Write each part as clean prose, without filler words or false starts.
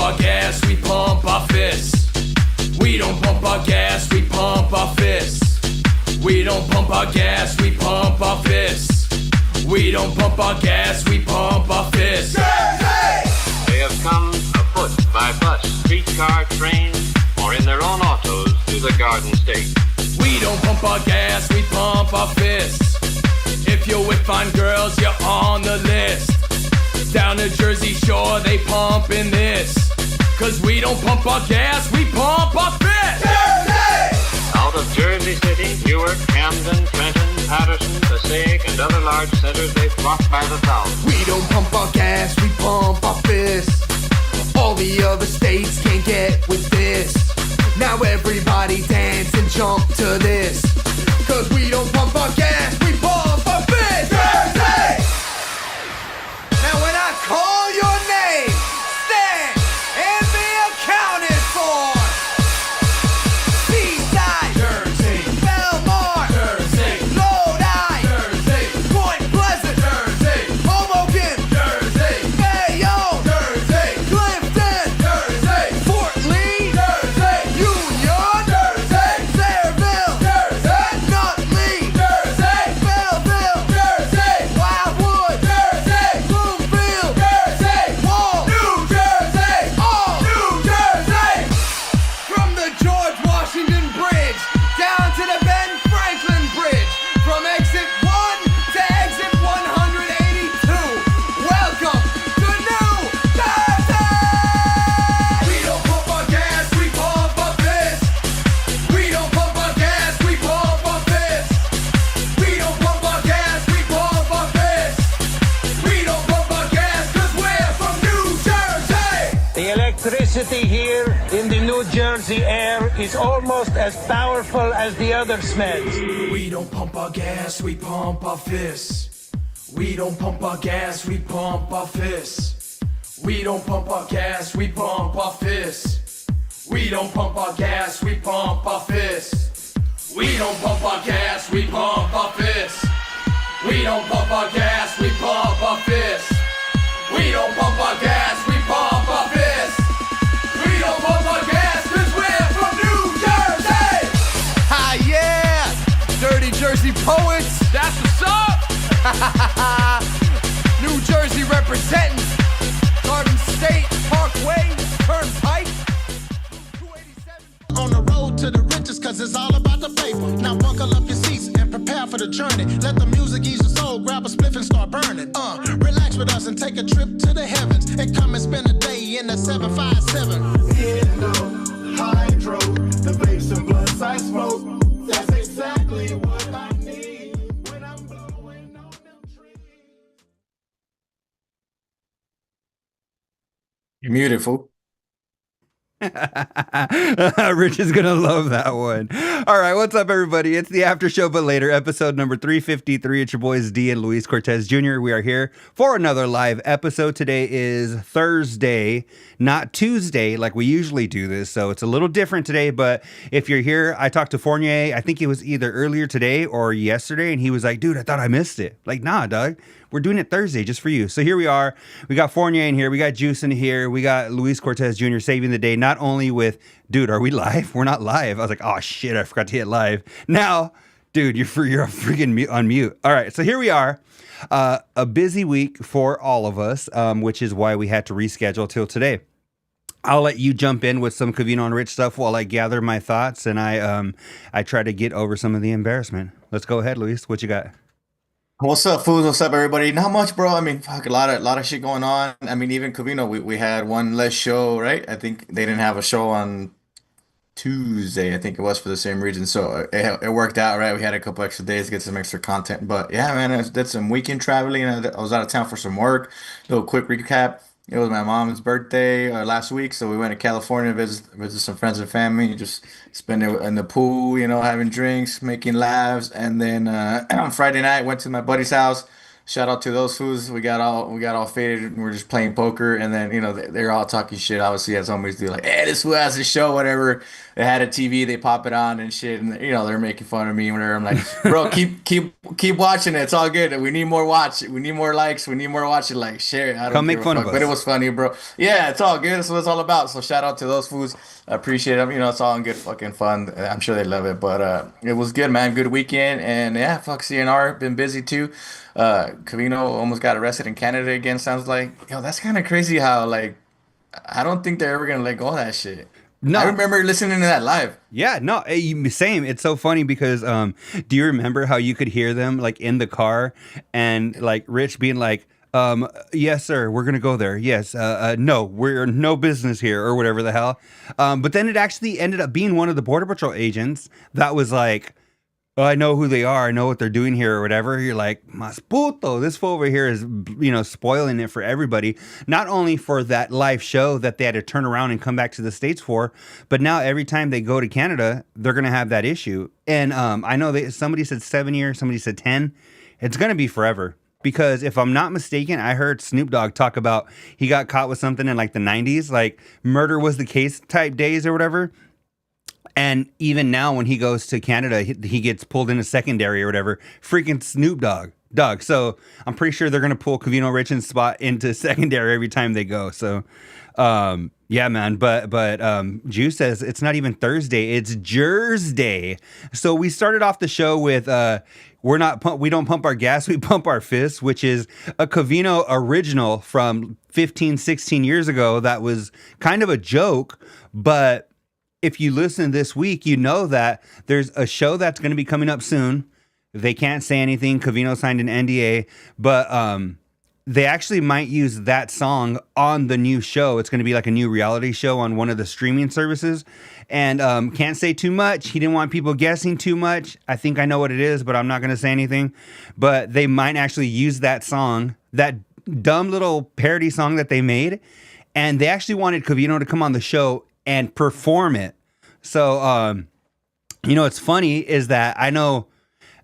our gas, we pump our fists. We don't pump our gas, we pump our fists. We don't pump our gas, we pump our fists. We don't pump our gas, we pump our fists. They have come afoot, by bus, streetcar, train, or in their own autos to the Garden State. We don't pump our gas, we pump our fists. If you're with fine girls, you're on the list. Down the Jersey Shore, they pumping this. Cause we don't pump our gas, we pump our fists. Out of Jersey City, Newark, Camden, Trenton, Patterson, Passaic, and other large centers, they flock by the thousands. We don't pump our gas, we pump our fists. All the other states can't get with this. Now everybody dance and jump to this. Cause we don't pump our gas, we pump our fists. Jersey! Now when I call your name, stand and be accounted for. Seaside, Jersey. Belmar, Jersey. Lodi, Jersey. Point Pleasant, Jersey. Hoboken, Jersey. Bayonne, Jersey. Clifton, Jersey. Fort Lee, Jersey. Union, Jersey. Sayreville, Jersey. Nutley, Jersey. Belleville, Jersey. Wildwood, Jersey. Bloomfield, Jersey. Wall, New Jersey. All New Jersey. From the George Washington Bridge down to the Ben Franklin Bridge. From exit 1 to exit 182. Welcome to New Jersey! We don't pump our gas, we pump our fists. We don't pump our gas, we pump our fists. We don't pump our gas, we pump our fists. We don't pump our gas cause we're from New Jersey. The electricity here in the New Jersey air is almost as powerful as the other smells. We don't pump our gas, we pump our fists. We don't pump our gas, we pump our fists. We don't pump our gas, we pump our fists. We don't pump our gas, we pump our fists. We don't pump our gas, we pump our fists. We don't pump our gas, we pump our fists. We don't pump our gas, we pump our fists. We don't pump our gas cause we're from New Jersey. Ah yeah, dirty Jersey poets. That's what's up. New Jersey representing Garden State Parkway Turnpike. 287. On the road to the riches, cause it's all about the paper. Now buckle up your seats and prepare for the journey. Let the music ease your soul, grab a spliff and start burning. Relax with us and take a trip to the heavens. And come and spend a day in the 757. Hydro, the vapes and blunts I smoke. That's exactly what I need when I'm blowing on them trees. You're muted, fool. Rich is gonna love that one. All right, what's up, everybody? It's the After Show, but later, episode number 353. It's your boys D and Luis Cortez Jr. We are here for another live episode. Today is Thursday, not Tuesday, like we usually do this, so it's a little different today. But if you're here, I talked to Fournier. I think it was either earlier today or yesterday, and he was like, "Dude, I thought I missed it." Like, nah, dog. We're doing it Thursday just for you. So here we are. We got Fournier in here. We got Juice in here. We got Luis Cortez Jr. saving the day, not only with, dude, are we live? We're not live. I was like, oh, shit, I forgot to hit live. Now, dude, you're freaking on mute. All right, so here we are. A busy week for all of us, which is why we had to reschedule till today. I'll let you jump in with some Covino and Rich stuff while I gather my thoughts and I try to get over some of the embarrassment. Let's go ahead, Luis. What you got? What's up, fools? What's up, everybody? Not much, bro. I mean, fuck, a lot of shit going on. I mean, even Covino, we had one less show, right? I think they didn't have a show on Tuesday, I think it was, for the same reason. So it worked out, right? We had a couple extra days to get some extra content. But yeah, man, I did some weekend traveling. I was out of town for some work. Little quick recap. It was my mom's birthday last week, so we went to California to visit some friends and family, just spend it in the pool, having drinks, making laughs. And then on Friday night, went to my buddy's house, shout out to those fools. We got all faded and we're just playing poker, and then they're all talking shit. Obviously, as always do, like, hey, this fool has a show, whatever. They had a TV, they pop it on and shit, and they're making fun of me, whatever. I'm like, bro, keep watching it. It's all good. We need more watch. We need more likes. We need more watch it. Like, share it. I don't Come make give a fun of fuck. But it us. was funny, bro. Yeah, it's all good. That's what it's all about. So shout out to those fools. I appreciate them. It's all in good fucking fun. I'm sure they love it. But it was good, man. Good weekend. And yeah, fuck CNR. Been busy too. Covino almost got arrested in Canada again, sounds like. That's kind of crazy how, like, I don't think they're ever gonna let go of that shit. No. I remember listening to that live. Yeah, no, same. It's so funny because do you remember how you could hear them like in the car and like Rich being like, yes, sir, we're gonna go there. Yes, no, we're no business here or whatever the hell. But then it actually ended up being one of the Border Patrol agents that was like, oh, I know who they are. I know what they're doing here or whatever. You're like, mas puto, this fool over here is, spoiling it for everybody. Not only for that live show that they had to turn around and come back to the States for, but now every time they go to Canada, they're going to have that issue. And I know somebody said 7 years, somebody said 10. It's going to be forever. Because if I'm not mistaken, I heard Snoop Dogg talk about he got caught with something in like the 90s, like murder was the case type days or whatever. And even now, when he goes to Canada, he gets pulled into secondary or whatever. Freaking Snoop Dogg. So I'm pretty sure they're gonna pull Covino Rich's spot into secondary every time they go. So, yeah, man. But Juice says it's not even Thursday; it's Jersey. So we started off the show with we don't pump our gas, we pump our fists, which is a Covino original from 15, 16 years ago. That was kind of a joke, but if you listen this week, you know that there's a show that's going to be coming up soon. They can't say anything. Covino signed an NDA, but they actually might use that song on the new show. It's going to be like a new reality show on one of the streaming services. And can't say too much. He didn't want people guessing too much. I think I know what it is, but I'm not going to say anything. But they might actually use that song, that dumb little parody song that they made. And they actually wanted Covino to come on the show and perform it. So, what's funny is that I know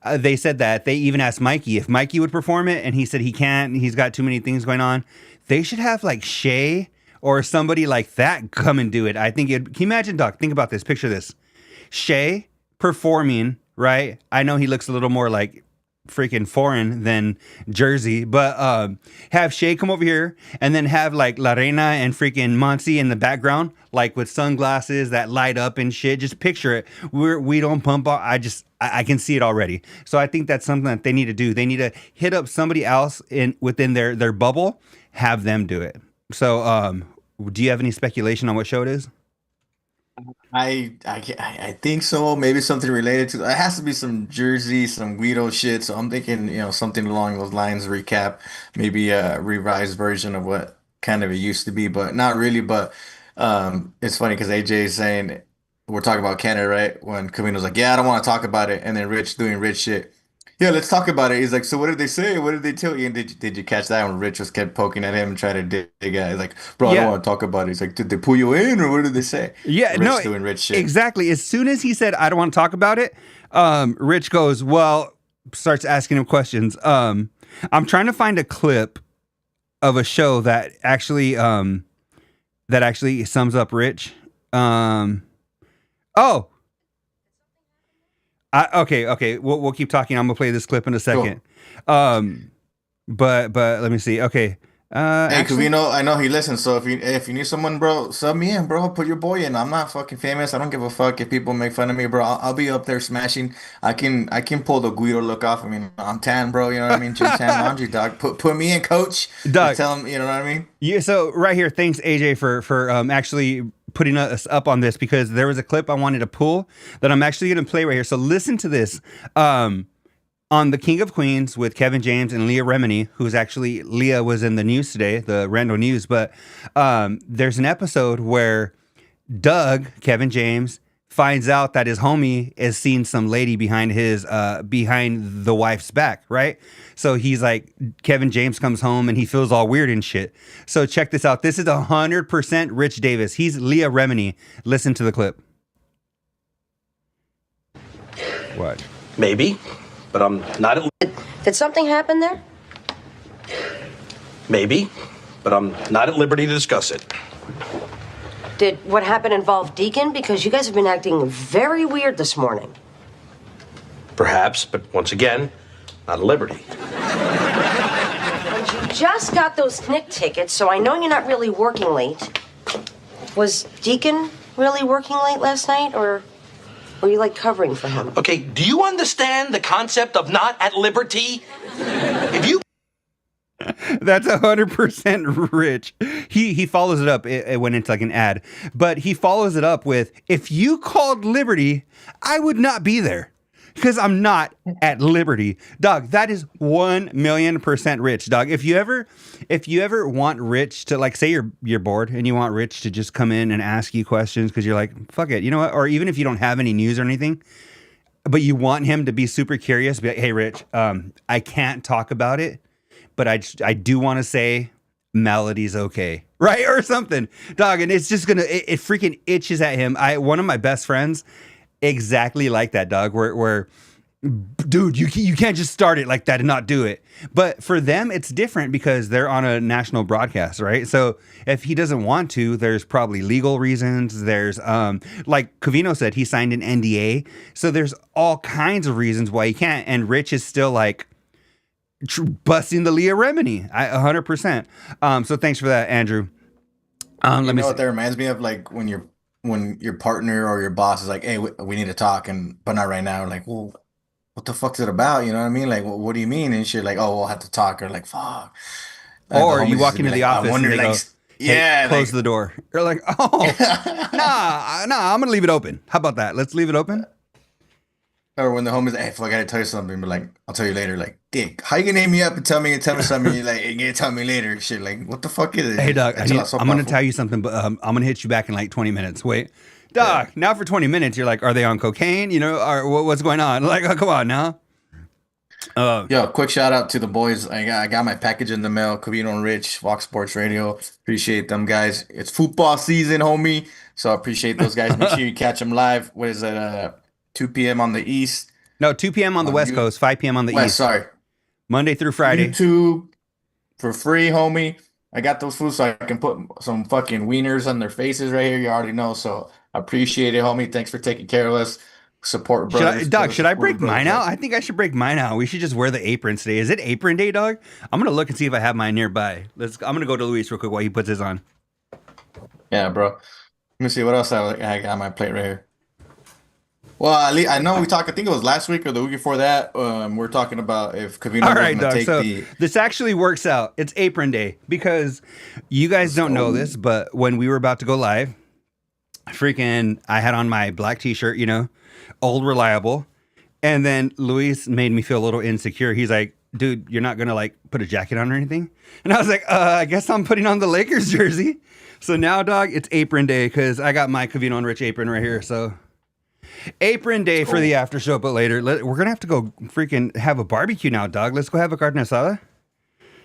they said that they even asked Mikey if Mikey would perform it, and he said he can't. He's got too many things going on. They should have like Shea or somebody like that come and do it. I think can you imagine, Doc? Think about this. Picture this: Shea performing, right? I know he looks a little more like freaking foreign than Jersey, but have Shea come over here and then have like LaReina and freaking Monse in the background, like with sunglasses that light up and shit. Just picture it. We don't pump up. I can see it already. So I think that's something that they need to do. They need to hit up somebody else within their bubble, have them do it. So do you have any speculation on what show it is? I think so. Maybe something related to it has to be some Jersey, some Guido shit. So I'm thinking, something along those lines. Recap, maybe a revised version of what kind of it used to be, but not really. But it's funny because AJ is saying we're talking about Canada, right? When Covino's like, yeah, I don't want to talk about it, and then Rich doing Rich shit. Yeah, let's talk about it. He's like, so what did they say? What did they tell you? And did you catch that when Rich was kept poking at him and trying to dig at? He's like, bro, I don't want to talk about it. He's like, did they pull you in or what did they say? Yeah, Rich no, doing Rich shit. Exactly. As soon as he said, I don't want to talk about it, Rich goes, starts asking him questions. I'm trying to find a clip of a show that actually sums up Rich. Okay. We'll keep talking. I'm gonna play this clip in a second. Cool. But let me see. Okay. Hey, Covino, I know he listens. So if you need someone, bro, sub me in, bro. Put your boy in. I'm not fucking famous. I don't give a fuck if people make fun of me, bro. I'll be up there smashing. I can pull the Guido look off. I mean, I'm tan, bro. You know what I mean? Gym tan laundry, dog. Put me in, coach. Dog. Tell him. You know what I mean? Yeah. So right here, thanks AJ for actually putting us up on this, because there was a clip I wanted to pull that I'm actually going to play right here. So listen to this. On The King of Queens with Kevin James and Leah Remini, Leah was in the news today, the Randall News, but there's an episode where Doug, Kevin James, finds out that his homie is seeing some lady behind the wife's back, right? So he's like, Kevin James comes home and he feels all weird and shit. So check this out. This is 100% Rich Davis. He's Leah Remini. Listen to the clip. What? Maybe, but I'm not. Did something happen there? Maybe, but I'm not at liberty to discuss it. Did what happened involve Deacon? Because you guys have been acting very weird this morning. Perhaps, but once again, not at liberty. And you just got those Nick tickets, so I know you're not really working late. Was Deacon really working late last night, or were you, like, covering for him? Okay, do you understand the concept of not at liberty? If you... That's 100% Rich. He follows it up. It went into like an ad, but he follows it up with, if you called Liberty, I would not be there because I'm not at liberty. Dog, that is 1,000,000% Rich. Dog, if you ever want Rich to, like, say you're bored and you want Rich to just come in and ask you questions because you're like, fuck it, you know what? Or even if you don't have any news or anything, but you want him to be super curious, be like, hey, Rich, I can't talk about it, but I do want to say Melody's okay, right? Or something, dog. And it's just it freaking itches at him. One of my best friends, exactly like that, dog, where dude, you can't just start it like that and not do it. But for them, it's different because they're on a national broadcast, right? So if he doesn't want to, there's probably legal reasons. There's, like Covino said, he signed an NDA. So there's all kinds of reasons why he can't. And Rich is still like, busting the Leah Remini, 100%. So thanks for that, Andrew. Let me know what that reminds me of, like when your partner or your boss is like, "Hey, we need to talk," but not right now. Like, well, what the fuck's it about? You know what I mean? Like, what do you mean? And shit, like, oh, we'll have to talk, or like, fuck. Or you walk into the office and they go, yeah, close the door. You're like, oh, nah, I'm gonna leave it open. How about that? Let's leave it open. Or when the homie's like, hey, fuck, I gotta tell you something, but like, I'll tell you later. Like, dick, how you gonna name me up and tell me something? You're like, you're gonna tell me later. Shit, like, what the fuck is it? Hey, dog, I'm gonna tell you something, but I'm gonna hit you back in like 20 minutes. Wait, dog, now for 20 minutes, you're like, are they on cocaine? You know, or what's going on? Like, oh, come on now. Yo, quick shout out to the boys. I got my package in the mail. Covino and Rich, Fox Sports Radio. Appreciate them guys. It's football season, homie. So I appreciate those guys. Make sure you catch them live. What is it? 2 p.m. on the East. No, 2 p.m. on the West Coast, 5 p.m. on the East. Sorry. Monday through Friday. YouTube for free, homie. I got those foods so I can put some fucking wieners on their faces right here. You already know. So I appreciate it, homie. Thanks for taking care of us. Support brothers. Should I break mine out? I think I should break mine out. We should just wear the aprons today. Is it apron day, dog? I'm going to look and see if I have mine nearby. I'm going to go to Luis real quick while he puts his on. Yeah, bro. Let me see what else I got on my plate right here. Well, I know we talked, I think it was last week or the week before that. We're talking about if Covino was going to take the... This actually works out. It's apron day because you guys don't know this, but when we were about to go live, I had on my black t-shirt, you know, old reliable. And then Luis made me feel a little insecure. He's like, dude, you're not going to like put a jacket on or anything? And I was like, I guess I'm putting on the Lakers jersey. So now, dog, it's apron day because I got my Covino and Rich apron right here. So... apron day for the after show, but later we're gonna have to go freaking have a barbecue now, dog. Let's go have a carne asada.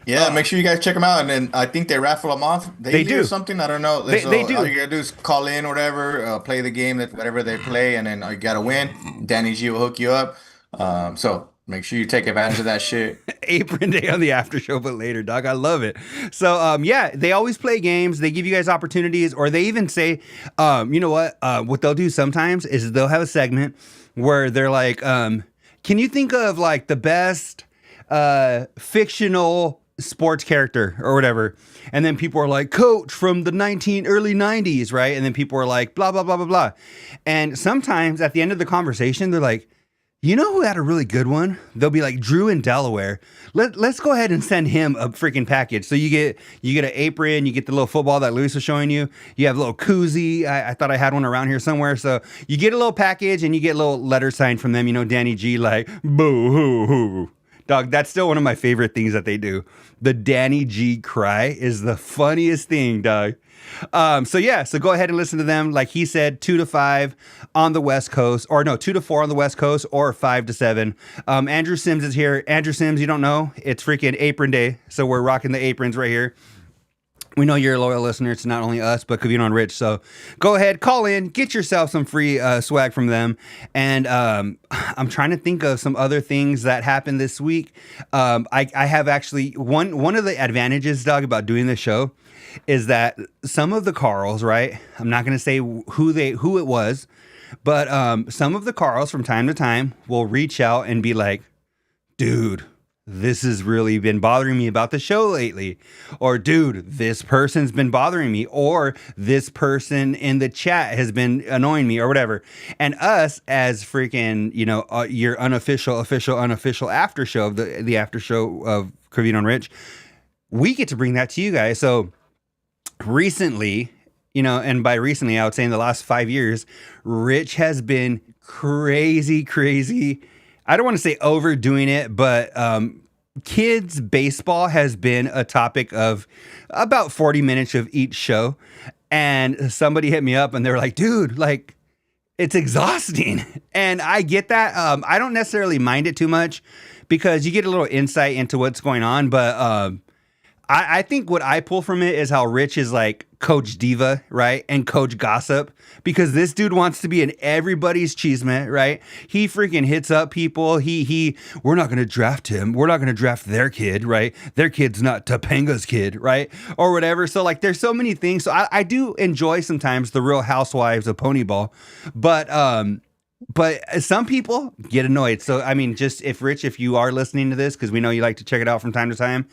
Yeah, make sure you guys check them out. And then I think they raffle them off. They do something. I don't know. They do. All you gotta do is call in or whatever, play the game that whatever they play, and then you gotta win. Danny G will hook you up. So make sure you take advantage of that shit. Apron day on the after show, but later, dog. I love it. So, yeah, they always play games. They give you guys opportunities, or they even say, you know what? What they'll do sometimes is they'll have a segment where they're like, can you think of like the best fictional sports character or whatever? And then people are like, coach from the early 90s, right? And then people are like, blah, blah, blah, blah, blah. And sometimes at the end of the conversation, they're like, you know who had a really good one? They'll be like Drew in Delaware. Let's go ahead and send him a freaking package. So you get an apron, you get the little football that Luis was showing you. You have a little koozie. I thought I had one around here somewhere. So you get a little package and you get a little letter signed from them. You know, Danny G, like boo hoo hoo. Dog, that's still one of my favorite things that they do. The Danny G cry is the funniest thing, dog. So go ahead and listen to them. Like he said, 2 to 5 on the West Coast, or no, 2 to 4 on the West Coast, or 5 to 7. Andrew Sims is here. Andrew Sims, you don't know, it's freaking apron day. So we're rocking the aprons right here. We know you're a loyal listener to not only us, but Covino and Rich. So go ahead, call in, get yourself some free swag from them. And I'm trying to think of some other things that happened this week. I have actually, one of the advantages, Doug, about doing this show is that some of the Carls, right? I'm not going to say who it was, but some of the Carls from time to time will reach out and be like, dude, this has really been bothering me about the show lately. Or, dude, this person's been bothering me. Or, this person in the chat has been annoying me or whatever. And us as freaking, your unofficial after show, the after show of Covino and Rich, we get to bring that to you guys. So recently, and by recently, I would say in the last 5 years, Rich has been crazy. I don't want to say overdoing it, but kids baseball has been a topic of about 40 minutes of each show. And somebody hit me up and they were like, dude, like, it's exhausting. And I get that. I don't necessarily mind it too much because you get a little insight into what's going on. But I think what I pull from it is how Rich is like Coach Diva, right? And Coach Gossip, because this dude wants to be in everybody's cheeseman, right? He freaking hits up people. We're not going to draft him. We're not going to draft their kid, right? Their kid's not Topanga's kid, right? Or whatever. So like, there's so many things. So I do enjoy sometimes the Real Housewives of Ponyball, but some people get annoyed. So, I mean, just if you are listening to this, because we know you like to check it out from time to time,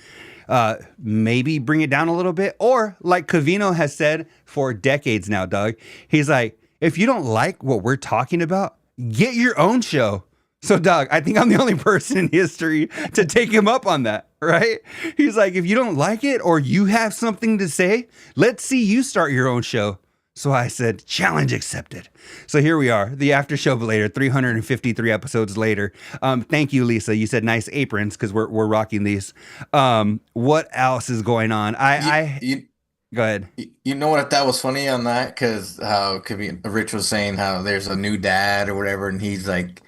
maybe bring it down a little bit. Or like Covino has said for decades now, Doug, he's like, if you don't like what we're talking about, get your own show. So, Doug, I think I'm the only person in history to take him up on that, right? He's like, if you don't like it or you have something to say, let's see you start your own show. So I said, challenge accepted. So here we are, the after show later, 353 episodes later. Thank you, Lisa. You said nice aprons because we're rocking these. What else is going on? Go ahead. You know what I thought was funny on that? Because how Rich was saying how there's a new dad or whatever, and he's like,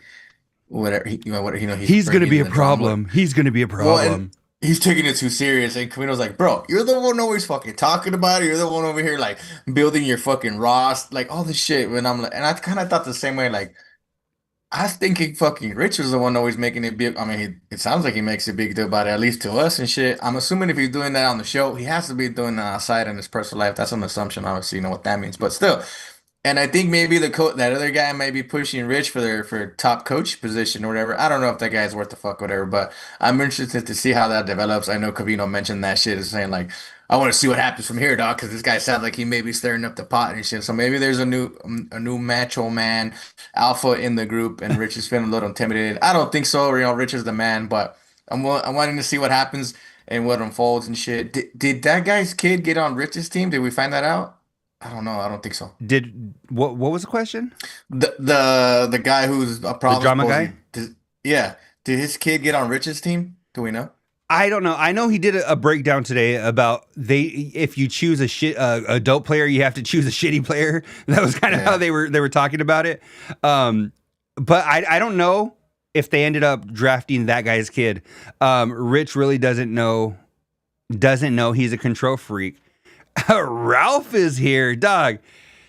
whatever, he's going to be a problem. He's going to be a problem. Well, and he's taking it too serious, and Camino's like, bro, you're the one always fucking talking about it. You're the one over here like building your fucking Ross, like all this shit. When I'm like, and I kind of thought the same way. Like, I was thinking fucking Rich was the one always making it big. I mean, it sounds like he makes a big deal about it, at least to us and shit. I'm assuming if he's doing that on the show, he has to be doing that outside in his personal life. That's an assumption, obviously, you know what that means, but still. And I think maybe that other guy might be pushing Rich for top coach position or whatever. I don't know if that guy's worth the fuck, whatever. But I'm interested to see how that develops. I know Covino mentioned that shit, is saying like, I want to see what happens from here, dog, because this guy sounds like he may be stirring up the pot and shit. So maybe there's a new macho man alpha in the group, and Rich is feeling a little intimidated. I don't think so. Rich is the man, but I'm wanting to see what happens and what unfolds and shit. Did that guy's kid get on Rich's team? Did we find that out? I don't know. I don't think so. What was the question? The guy who's a problem. The drama guy? Did his kid get on Rich's team? Do we know? I don't know. I know he did a breakdown today about if you choose a dope player, you have to choose a shitty player. That was kind of how they were talking about it. But I don't know if they ended up drafting that guy's kid. Rich really doesn't know he's a control freak. Ralph is here, dog.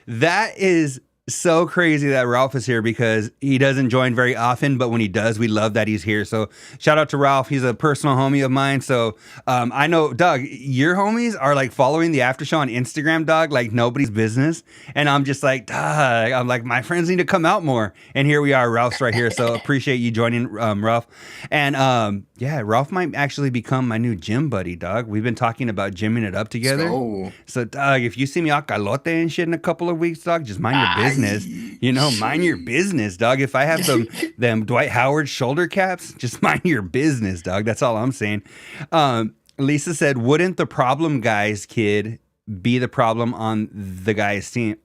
That is so crazy that Ralph is here because he doesn't join very often, but when he does, we love that he's here. So shout out to Ralph. He's a personal homie of mine. So I know, Doug, your homies are like following the after show on Instagram, dog, like nobody's business. And I'm just like, dog, I'm like, my friends need to come out more. And here we are, Ralph's right here. So appreciate you joining, Ralph. And yeah, Ralph might actually become my new gym buddy, dog. We've been talking about gymming it up together. So, dog, if you see me out calote and shit in a couple of weeks, dog, just mind your business. Mind your business, dog. If I have them Dwight Howard shoulder caps, just mind your business, dog. That's all I'm saying. Lisa said, wouldn't the problem guy's kid be the problem on the guy's team?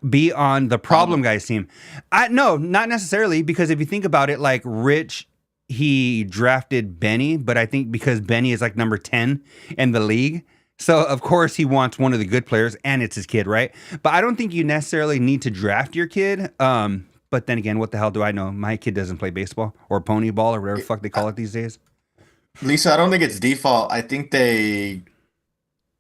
Be on the problem guy's team? No, not necessarily, because if you think about it, like Rich, he drafted Benny, but I think because Benny is like number 10 in the league, so of course he wants one of the good players, and it's his kid, right? But I don't think you necessarily need to draft your kid. But then again, what the hell do I know? My kid doesn't play baseball or pony ball or whatever the fuck they call it these days. Lisa, I don't think it's default. I think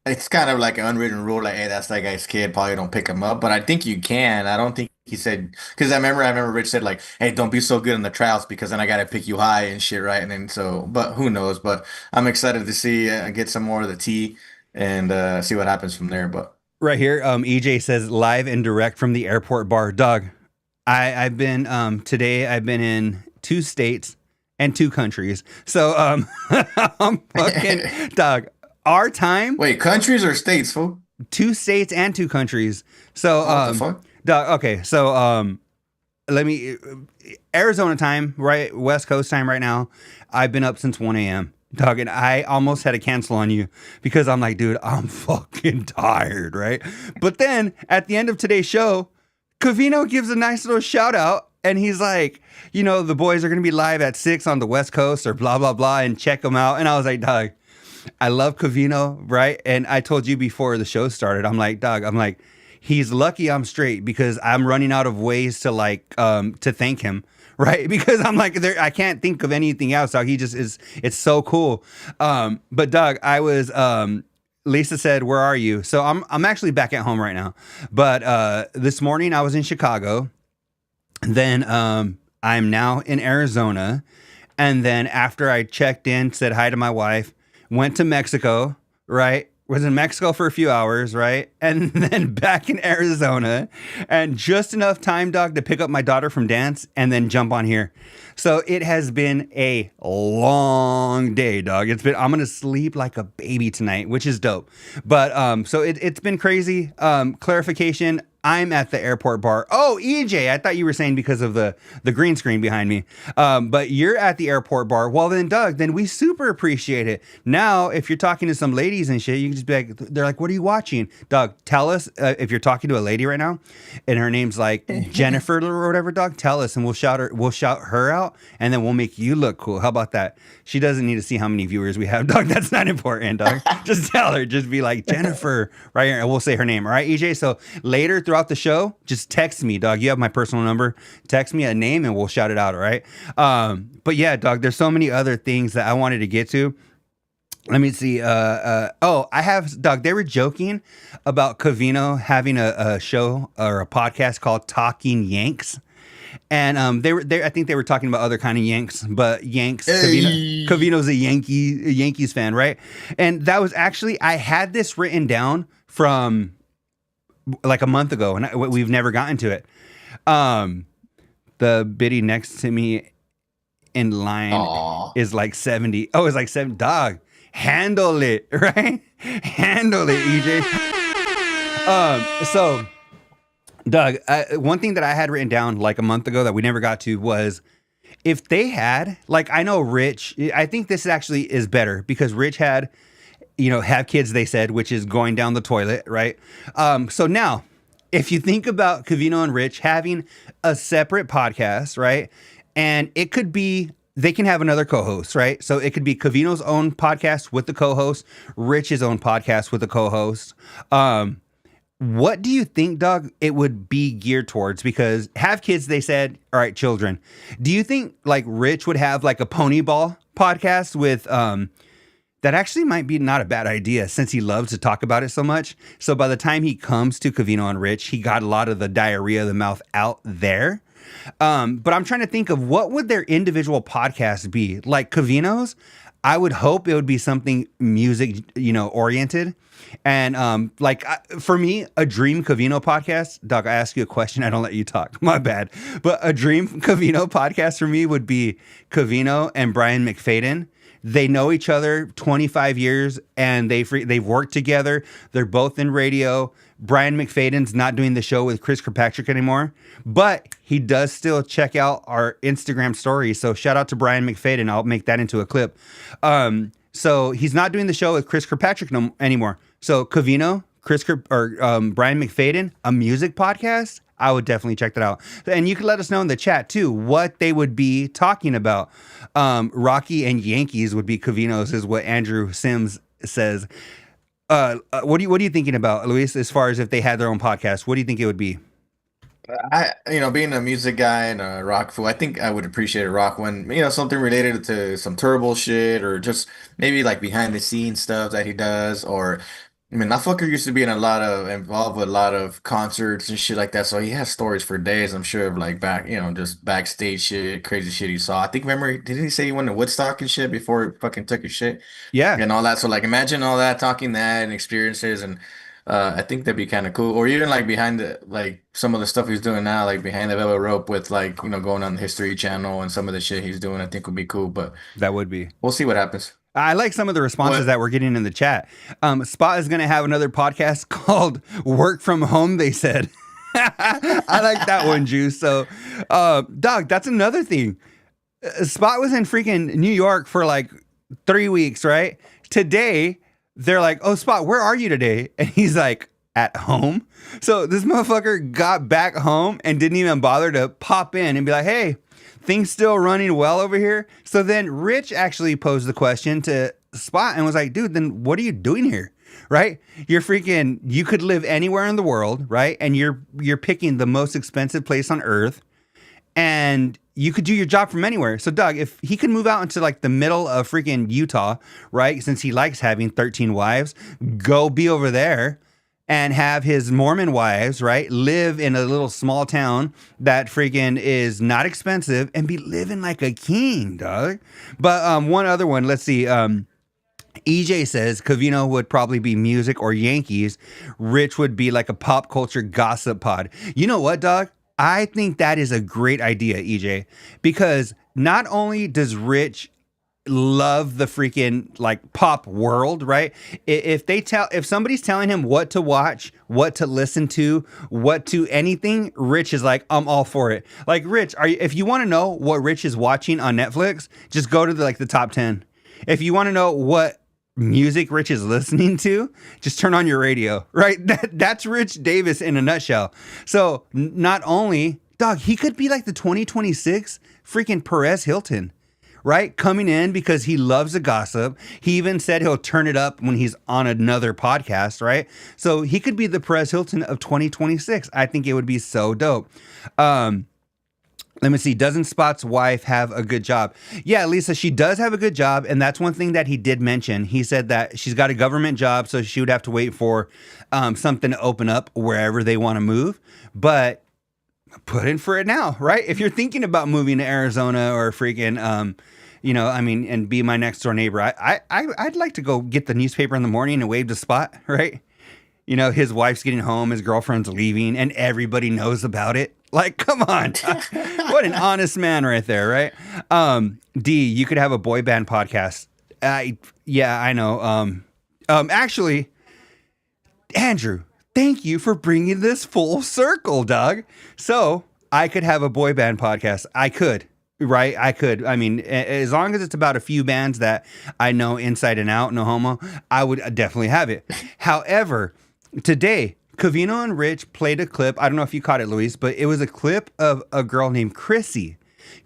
it's kind of like an unwritten rule, like, hey, that's that guy's kid, probably don't pick him up. But I think you can. I don't think he said, because I remember Rich said like, hey, don't be so good in the tryouts because then I gotta pick you high and shit, right? And then so, but who knows? But I'm excited to see get some more of the tea and see what happens from there. But Right here, EJ says live and direct from the airport bar. Dog, I've been today. I've been in 2 states and 2 countries. So I'm fucking dog. Our time. wait, countries or states, fool? 2 states and 2 countries. So What the fuck? dog. Okay, so let me Arizona time, right? West Coast time right now. I've been up since 1 a.m. Dog, and I almost had to cancel on you because I'm like, dude, I'm fucking tired, right? But then at the end of today's show, Covino gives a nice little shout out, and he's like, the boys are gonna be live at 6 on the West Coast or blah blah blah, and check them out. And I was like, dog, I love Covino, right? And I told you before the show started, I'm like, dog, he's lucky I'm straight because I'm running out of ways to to thank him, right? Because I'm like, I can't think of anything else, dog. He just is, it's so cool. But Doug, I was, Lisa said, where are you? So I'm actually back at home right now. But this morning I was in Chicago. Then I'm now in Arizona. And then after I checked in, said hi to my wife, went to Mexico, right? Was in Mexico for a few hours, right? And then back in Arizona, and just enough time, dog, to pick up my daughter from dance and then jump on here. So it has been a long day, dog. I'm gonna sleep like a baby tonight, which is dope. But so it's been crazy. Clarification. I'm at the airport bar. Oh, EJ, I thought you were saying because of the green screen behind me. But you're at the airport bar. Well, then, Doug, then we super appreciate it. Now, if you're talking to some ladies and shit, you can just be like, they're like, what are you watching? Doug, tell us if you're talking to a lady right now and her name's like Jennifer or whatever, Doug, tell us and we'll shout her out and then we'll make you look cool. How about that? She doesn't need to see how many viewers we have, Doug. That's not important, Doug. Just tell her. Just be like, Jennifer, right here. And we'll say her name. All right, EJ? So later throughout the show, just text me, dog. You have my personal number. Text me a name and we'll shout it out, all right? But yeah, dog, there's so many other things that I wanted to get to. Let me see. I have, dog, they were joking about Covino having a show or a podcast called Talking Yanks. And I think they were talking about other kind of Yanks, but Yanks, Hey. Covino's a Yankees fan, right? And that was actually, I had this written down from like a month ago, and we've never gotten to it. The biddy next to me in line is like 70. Oh, it's like 7. Dog, handle it, right? Handle it, EJ. So, Doug, one thing that I had written down like a month ago that we never got to was if they had, like, I know Rich, I think this actually is better because Rich had, have kids, they said, which is going down the toilet, right? So now, if you think about Covino and Rich having a separate podcast, right? And it could be, they can have another co-host, right? So it could be Covino's own podcast with the co-host, Rich's own podcast with the co-host. What do you think, Doug, it would be geared towards? Because have kids, they said, all right, children. Do you think like Rich would have like a pony ball podcast with, that actually might be not a bad idea since he loves to talk about it so much. So by the time he comes to Covino and Rich, he got a lot of the diarrhea of the mouth out there. But I'm trying to think of what would their individual podcasts be? Like Covino's, I would hope it would be something music, oriented. And for me, a Dream Covino podcast, Doug, I ask you a question. I don't let you talk. My bad. But a Dream Covino podcast for me would be Covino and Brian McFayden. They know each other 25 years and they've worked together. They're both in radio. Brian McFayden's not doing the show with Chris Kirkpatrick anymore, but he does still check out our Instagram stories. So shout out to Brian McFayden. I'll make that into a clip. So he's not doing the show with Chris Kirkpatrick anymore. So Covino, Brian McFayden, a music podcast, I would definitely check that out. And you can let us know in the chat too what they would be talking about. Rocky and Yankees would be Covino's, is what Andrew Sims says. What are you thinking about, Luis, as far as if they had their own podcast? What do you think it would be? Being a music guy and a rock fool, I think I would appreciate a rock one, something related to some turbo shit or just maybe like behind the scenes stuff that he does, or I mean, that fucker used to be involved with a lot of concerts and shit like that. So he has stories for days, I'm sure, of like just backstage shit, crazy shit he saw. I think, remember, didn't he say he went to Woodstock and shit before he fucking took his shit Yeah. and all that? So like, imagine all that, talking that and experiences, and I think that'd be kind of cool. Or even like behind like some of the stuff he's doing now, like behind the velvet rope with like going on the History Channel and some of the shit he's doing. I think would be cool, but That would be. we'll see what happens. I like some of the responses What? that we're getting in the chat. Spot is going to have another podcast called Work From Home, they said. I like that one, Juice. So, dog, that's another thing. Spot was in freaking New York for like 3 weeks, right? Today, they're like, oh, Spot, where are you today? And he's like, at home. So this motherfucker got back home and didn't even bother to pop in and be like, hey, things still running well over here? So then Rich actually posed the question to Spot and was like, dude, then what are you doing here? Right? You could live anywhere in the world, right? And you're picking the most expensive place on earth, and you could do your job from anywhere. So Doug, if he could move out into like the middle of freaking Utah, right? Since he likes having 13 wives, go be over there and have his Mormon wives, right, live in a little small town that freaking is not expensive and be living like a king, dog. But one other one, let's see. EJ says Covino would probably be music or Yankees. Rich would be like a pop culture gossip pod. You know what, dog? I think that is a great idea, EJ, because not only does Rich love the freaking like pop world, right? If somebody's telling him what to watch, what to listen to, what to anything, Rich is like, I'm all for it. Like, Rich, if you want to know what Rich is watching on Netflix, just go to the top 10. If you want to know what music Rich is listening to, just turn on your radio, right? That's Rich Davis in a nutshell. So not only, dog, he could be like the 2026 freaking Perez Hilton, right? Coming in because he loves a gossip. He even said he'll turn it up when he's on another podcast, right? So he could be the Perez Hilton of 2026. I think it would be so dope. Let me see. Doesn't Spot's wife have a good job? Yeah, Lisa, she does have a good job. And that's one thing that he did mention. He said that she's got a government job, so she would have to wait for something to open up wherever they want to move. But put in for it now, right? If you're thinking about moving to Arizona or freaking, and be my next door neighbor, I'd like to go get the newspaper in the morning and wave to Spot, right? You know, his wife's getting home, his girlfriend's leaving, and everybody knows about it. Like, come on. What an honest man right there, right? D, you could have a boy band podcast. Yeah, I know. Actually, Andrew, thank you for bringing this full circle, Doug. So I could have a boy band podcast. I could, right? I could. I mean, as long as it's about a few bands that I know inside and out, no homo, I would definitely have it. However, today, Covino and Rich played a clip. I don't know if you caught it, Luis, but it was a clip of a girl named Chrissy.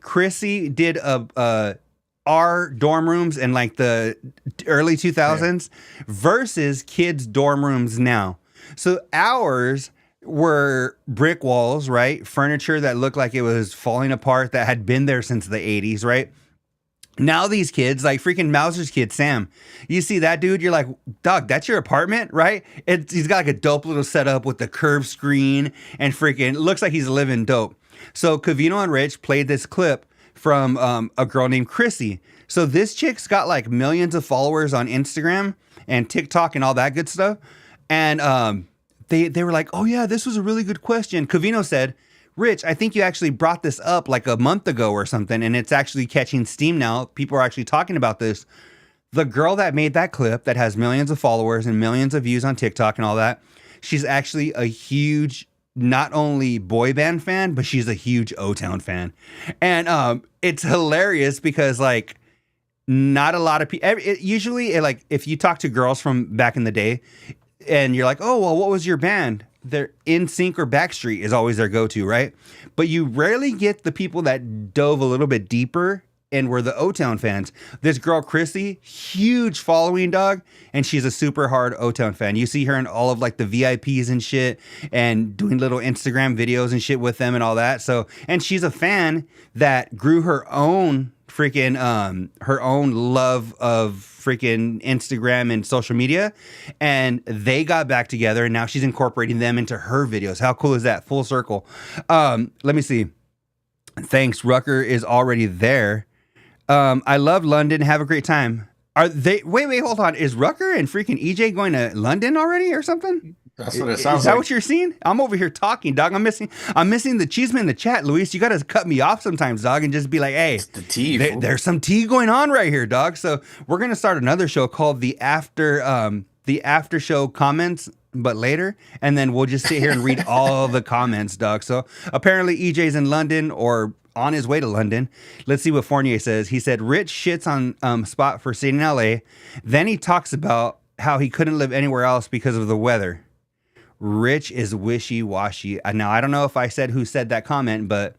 Chrissy did our dorm rooms in like the early 2000s versus kids' dorm rooms now. So ours were brick walls, right? Furniture that looked like it was falling apart that had been there since the 80s, right? Now these kids, like freaking Mauser's kid, Sam, you see that dude, you're like, dog, that's your apartment, right? He's got like a dope little setup with the curved screen and freaking, it looks like he's living dope. So Covino and Rich played this clip from a girl named Chrissy. So this chick's got like millions of followers on Instagram and TikTok and all that good stuff. And they were like, oh yeah, this was a really good question. Covino said, Rich, I think you actually brought this up like a month ago or something, and it's actually catching steam now. People are actually talking about this. The girl that made that clip that has millions of followers and millions of views on TikTok and all that, she's actually a huge, not only boy band fan, but she's a huge Otown fan. And it's hilarious because like not a lot of people, usually like if you talk to girls from back in the day and you're like, oh, well, what was your band? They're NSYNC or Backstreet is always their go-to, right? But you rarely get the people that dove a little bit deeper and we're the Otown fans. This girl, Chrissy, huge following, dog, and she's a super hard Otown fan. You see her in all of like the VIPs and shit and doing little Instagram videos and shit with them and all that. So, and she's a fan that grew her own her own love of freaking Instagram and social media, and they got back together, and now she's incorporating them into her videos. How cool is that? Full circle. Let me see. Thanks. Rucker is already there. I love London. Have a great time. Are they? Wait, hold on. Is Rucker and freaking EJ going to London already or something? That's what it sounds Is that like. what you're seeing? I'm over here talking, dog. I'm missing the cheeseman in the chat, Luis. You got to cut me off sometimes, dog, and just be like, hey, It's the tea. there's some tea going on right here, dog. So we're going to start another show called the after show comments, but later. And then we'll just sit here and read all the comments, dog. So apparently EJ's in London or on his way to London. Let's see what Fournier says. He said, Rich shits on Spot for staying in LA. Then he talks about how he couldn't live anywhere else because of the weather. Rich is wishy-washy. Now, I don't know if I said who said that comment, but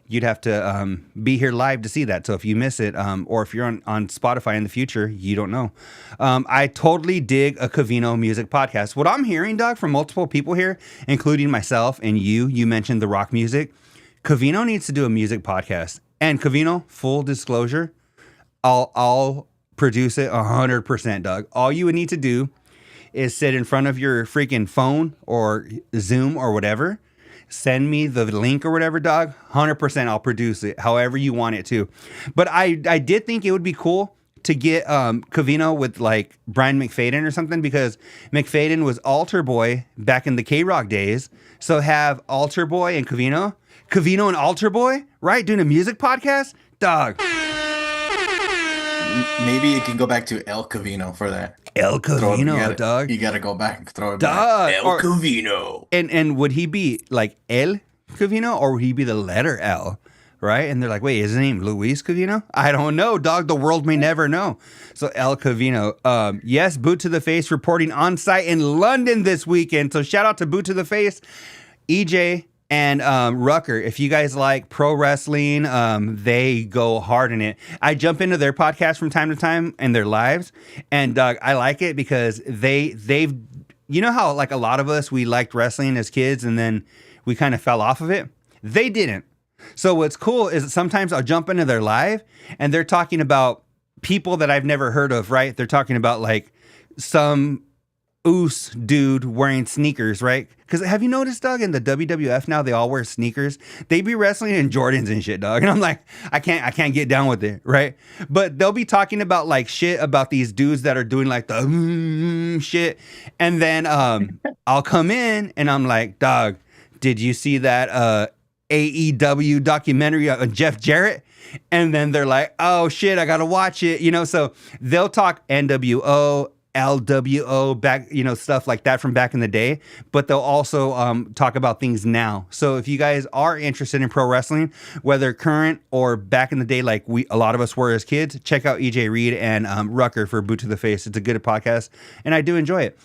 you'd have to be here live to see that. So if you miss it, or if you're on Spotify in the future, you don't know. I totally dig a Covino music podcast. What I'm hearing, dog, from multiple people here, including myself and you mentioned the rock music. Covino needs to do a music podcast. And Covino, full disclosure, I'll produce it 100%, dog. All you would need to do is sit in front of your freaking phone or Zoom or whatever. Send me the link or whatever, dog. 100% I'll produce it however you want it to. But I did think it would be cool to get Covino with like Brian McFayden or something, because McFayden was Altar Boy back in the K-Rock days. So have Altar Boy and Covino and Altar Boy, right? Doing a music podcast? Dog. Maybe you can go back to El Covino for that. El Covino, dog. You gotta go back and throw it Dog. back. El Covino. And would he be like El Covino, or would he be the letter L? Right? And they're like, wait, is his name Luis Covino? I don't know, dog. The world may never know. So El Covino. Yes, Boot to the Face reporting on site in London this weekend. So shout out to Boot to the Face, EJ, and Rucker. If you guys like pro wrestling, they go hard in it. I jump into their podcast from time to time and their lives, and Doug, I like it because they've you know how like a lot of us, we liked wrestling as kids and then we kind of fell off of it. They didn't. So what's cool is that sometimes I'll jump into their live and they're talking about people that I've never heard of, right? They're talking about like some oos dude wearing sneakers, right? Because have you noticed, dog, in the WWF now they all wear sneakers? They be wrestling in Jordans and shit, dog. And I'm like, I can't get down with it, right? But they'll be talking about like shit about these dudes that are doing like the shit, and then I'll come in and I'm like, dog, did you see that AEW documentary on Jeff Jarrett? And then they're like, oh shit, I gotta watch it, you know. So they'll talk NWO, LWO, back, you know, stuff like that from back in the day, but they'll also talk about things now. So if you guys are interested in pro wrestling, whether current or back in the day, like a lot of us were as kids, check out EJ Reed and Rucker for Boot to the Face. It's a good podcast, and I do enjoy it.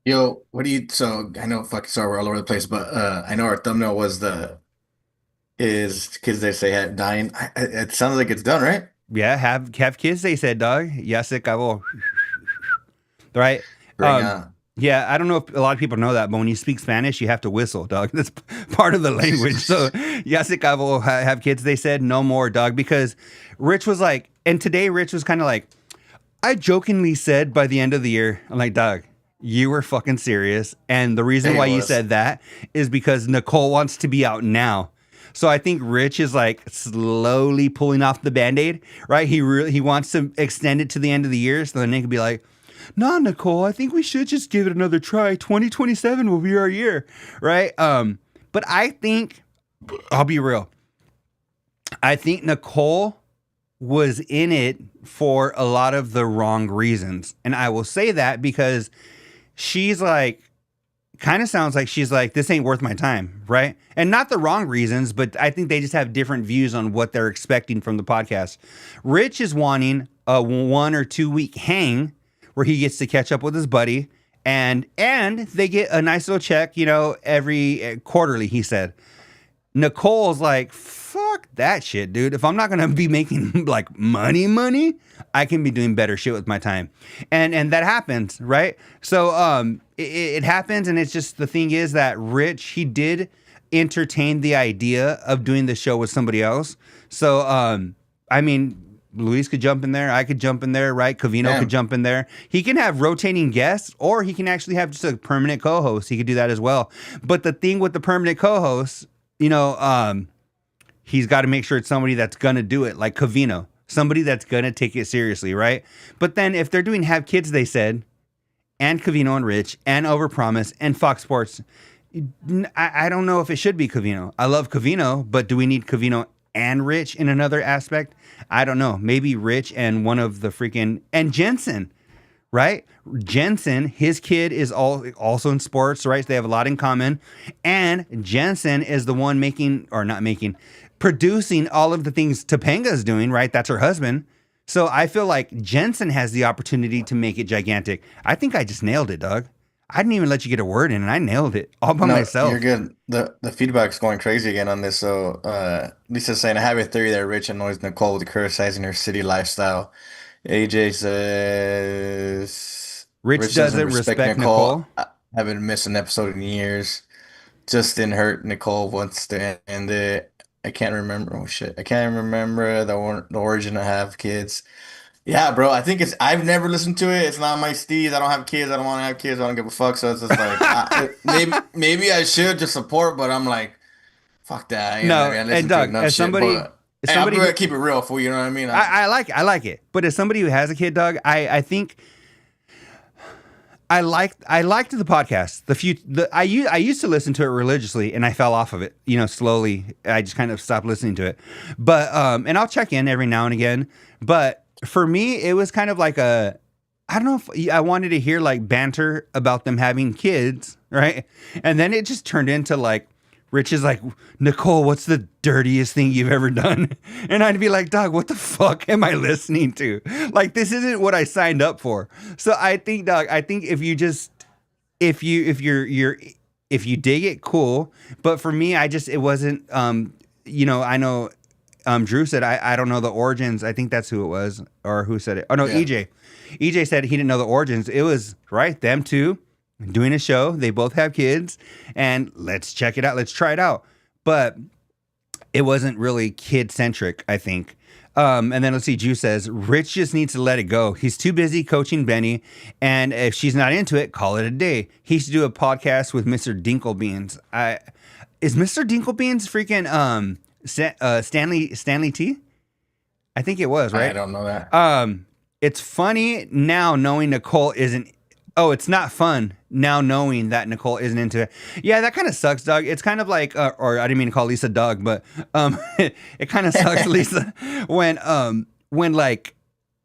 Yo, so I know, sorry, we're all over the place, but I know our thumbnail was is kids they say had dying. It sounds like it's done, right? Yeah, have kids, they said, dog. Ya se acabó. Right? Yeah, I don't know if a lot of people know that, but when you speak Spanish, you have to whistle, dog. That's part of the language. So, ya se acabó, have kids, they said, no more, dog. Because Rich was like, and today Rich was kind of like, I jokingly said by the end of the year, I'm like, dog, you were fucking serious. And the reason why you said that is because Nicole wants to be out now. So I think Rich is like slowly pulling off the Band-Aid, right? He wants to extend it to the end of the year so then they can be like, nah, Nicole, I think we should just give it another try. 2027 will be our year, right? But I think, I'll be real, I think Nicole was in it for a lot of the wrong reasons. And I will say that because she's like, kind of sounds like she's like, this ain't worth my time, right? And not the wrong reasons, but I think they just have different views on what they're expecting from the podcast. Rich is wanting a 1 or 2 week hang where he gets to catch up with his buddy, and they get a nice little check, you know, every quarterly, he said. Nicole's like, fuck that shit, dude. If I'm not gonna be making like money, I can be doing better shit with my time. And that happens, right? So it happens, and it's just, the thing is that Rich, he did entertain the idea of doing the show with somebody else. So I mean, Luis could jump in there, I could jump in there, right? Covino could jump in there. He can have rotating guests, or he can actually have just a permanent co-host. He could do that as well. But the thing with the permanent co-host, you know, he's got to make sure it's somebody that's gonna do it, like Covino, somebody that's gonna take it seriously, right? But then if they're doing Have Kids, they said, and Covino and Rich, and Overpromise, and Fox Sports, I don't know if it should be Covino. I love Covino, but do we need Covino and Rich in another aspect? I don't know. Maybe Rich and one of the freaking, and Jensen, right? Jensen, his kid is also in sports, right? So they have a lot in common. And Jensen is the one producing all of the things Topanga's doing, right? That's her husband. So I feel like Jensen has the opportunity to make it gigantic. I think I just nailed it, dog. I didn't even let you get a word in, and I nailed it all by myself. You're good. The feedback's going crazy again on this. So Lisa's saying, I have a theory that Rich annoys Nicole with criticizing her city lifestyle. AJ says Rich doesn't respect Nicole. I haven't missed an episode in years. Justin hurt Nicole wants to end it. I can't remember. Oh shit! I can't remember the origin of Have Kids. Yeah, bro. I think I've never listened to it. It's not my steez. I don't have kids. I don't want to have kids. I don't give a fuck. So it's just like maybe I should just support, but I'm like, fuck that. You know what I mean? And Doug, as somebody, I'm gonna keep it real for you. You know what I mean? I like it. But as somebody who has a kid, Doug, I think. I liked the podcast. I used to listen to it religiously, and I fell off of it. You know, slowly. I just kind of stopped listening to it. But and I'll check in every now and again. But for me, it was kind of like I don't know if I wanted to hear like banter about them having kids, right? And then it just turned into like, Rich is like, Nicole, what's the dirtiest thing you've ever done? And I'd be like, dog, what the fuck am I listening to? Like, this isn't what I signed up for. So I think, dog, if you dig it, cool. But for me, it wasn't, you know, I know Drew said, I don't know the origins. I think that's who it was, or who said it. Oh no, yeah. EJ said he didn't know the origins. It was right, them two doing a show. They both have kids, and let's check it out. Let's try it out. But it wasn't really kid centric, I think. And then let's see, Drew says, Rich just needs to let it go. He's too busy coaching Benny, and if she's not into it, call it a day. He should do a podcast with Mr. Dinklebeans. Is Mr. Dinklebeans freaking Stanley T? I think it was, right? I don't know that. It's funny now knowing Nicole isn't. Oh, it's not fun now knowing that Nicole isn't into it. Yeah, that kind of sucks, Doug. It's kind of like, or I didn't mean to call Lisa Doug, but it kind of sucks, Lisa, when like,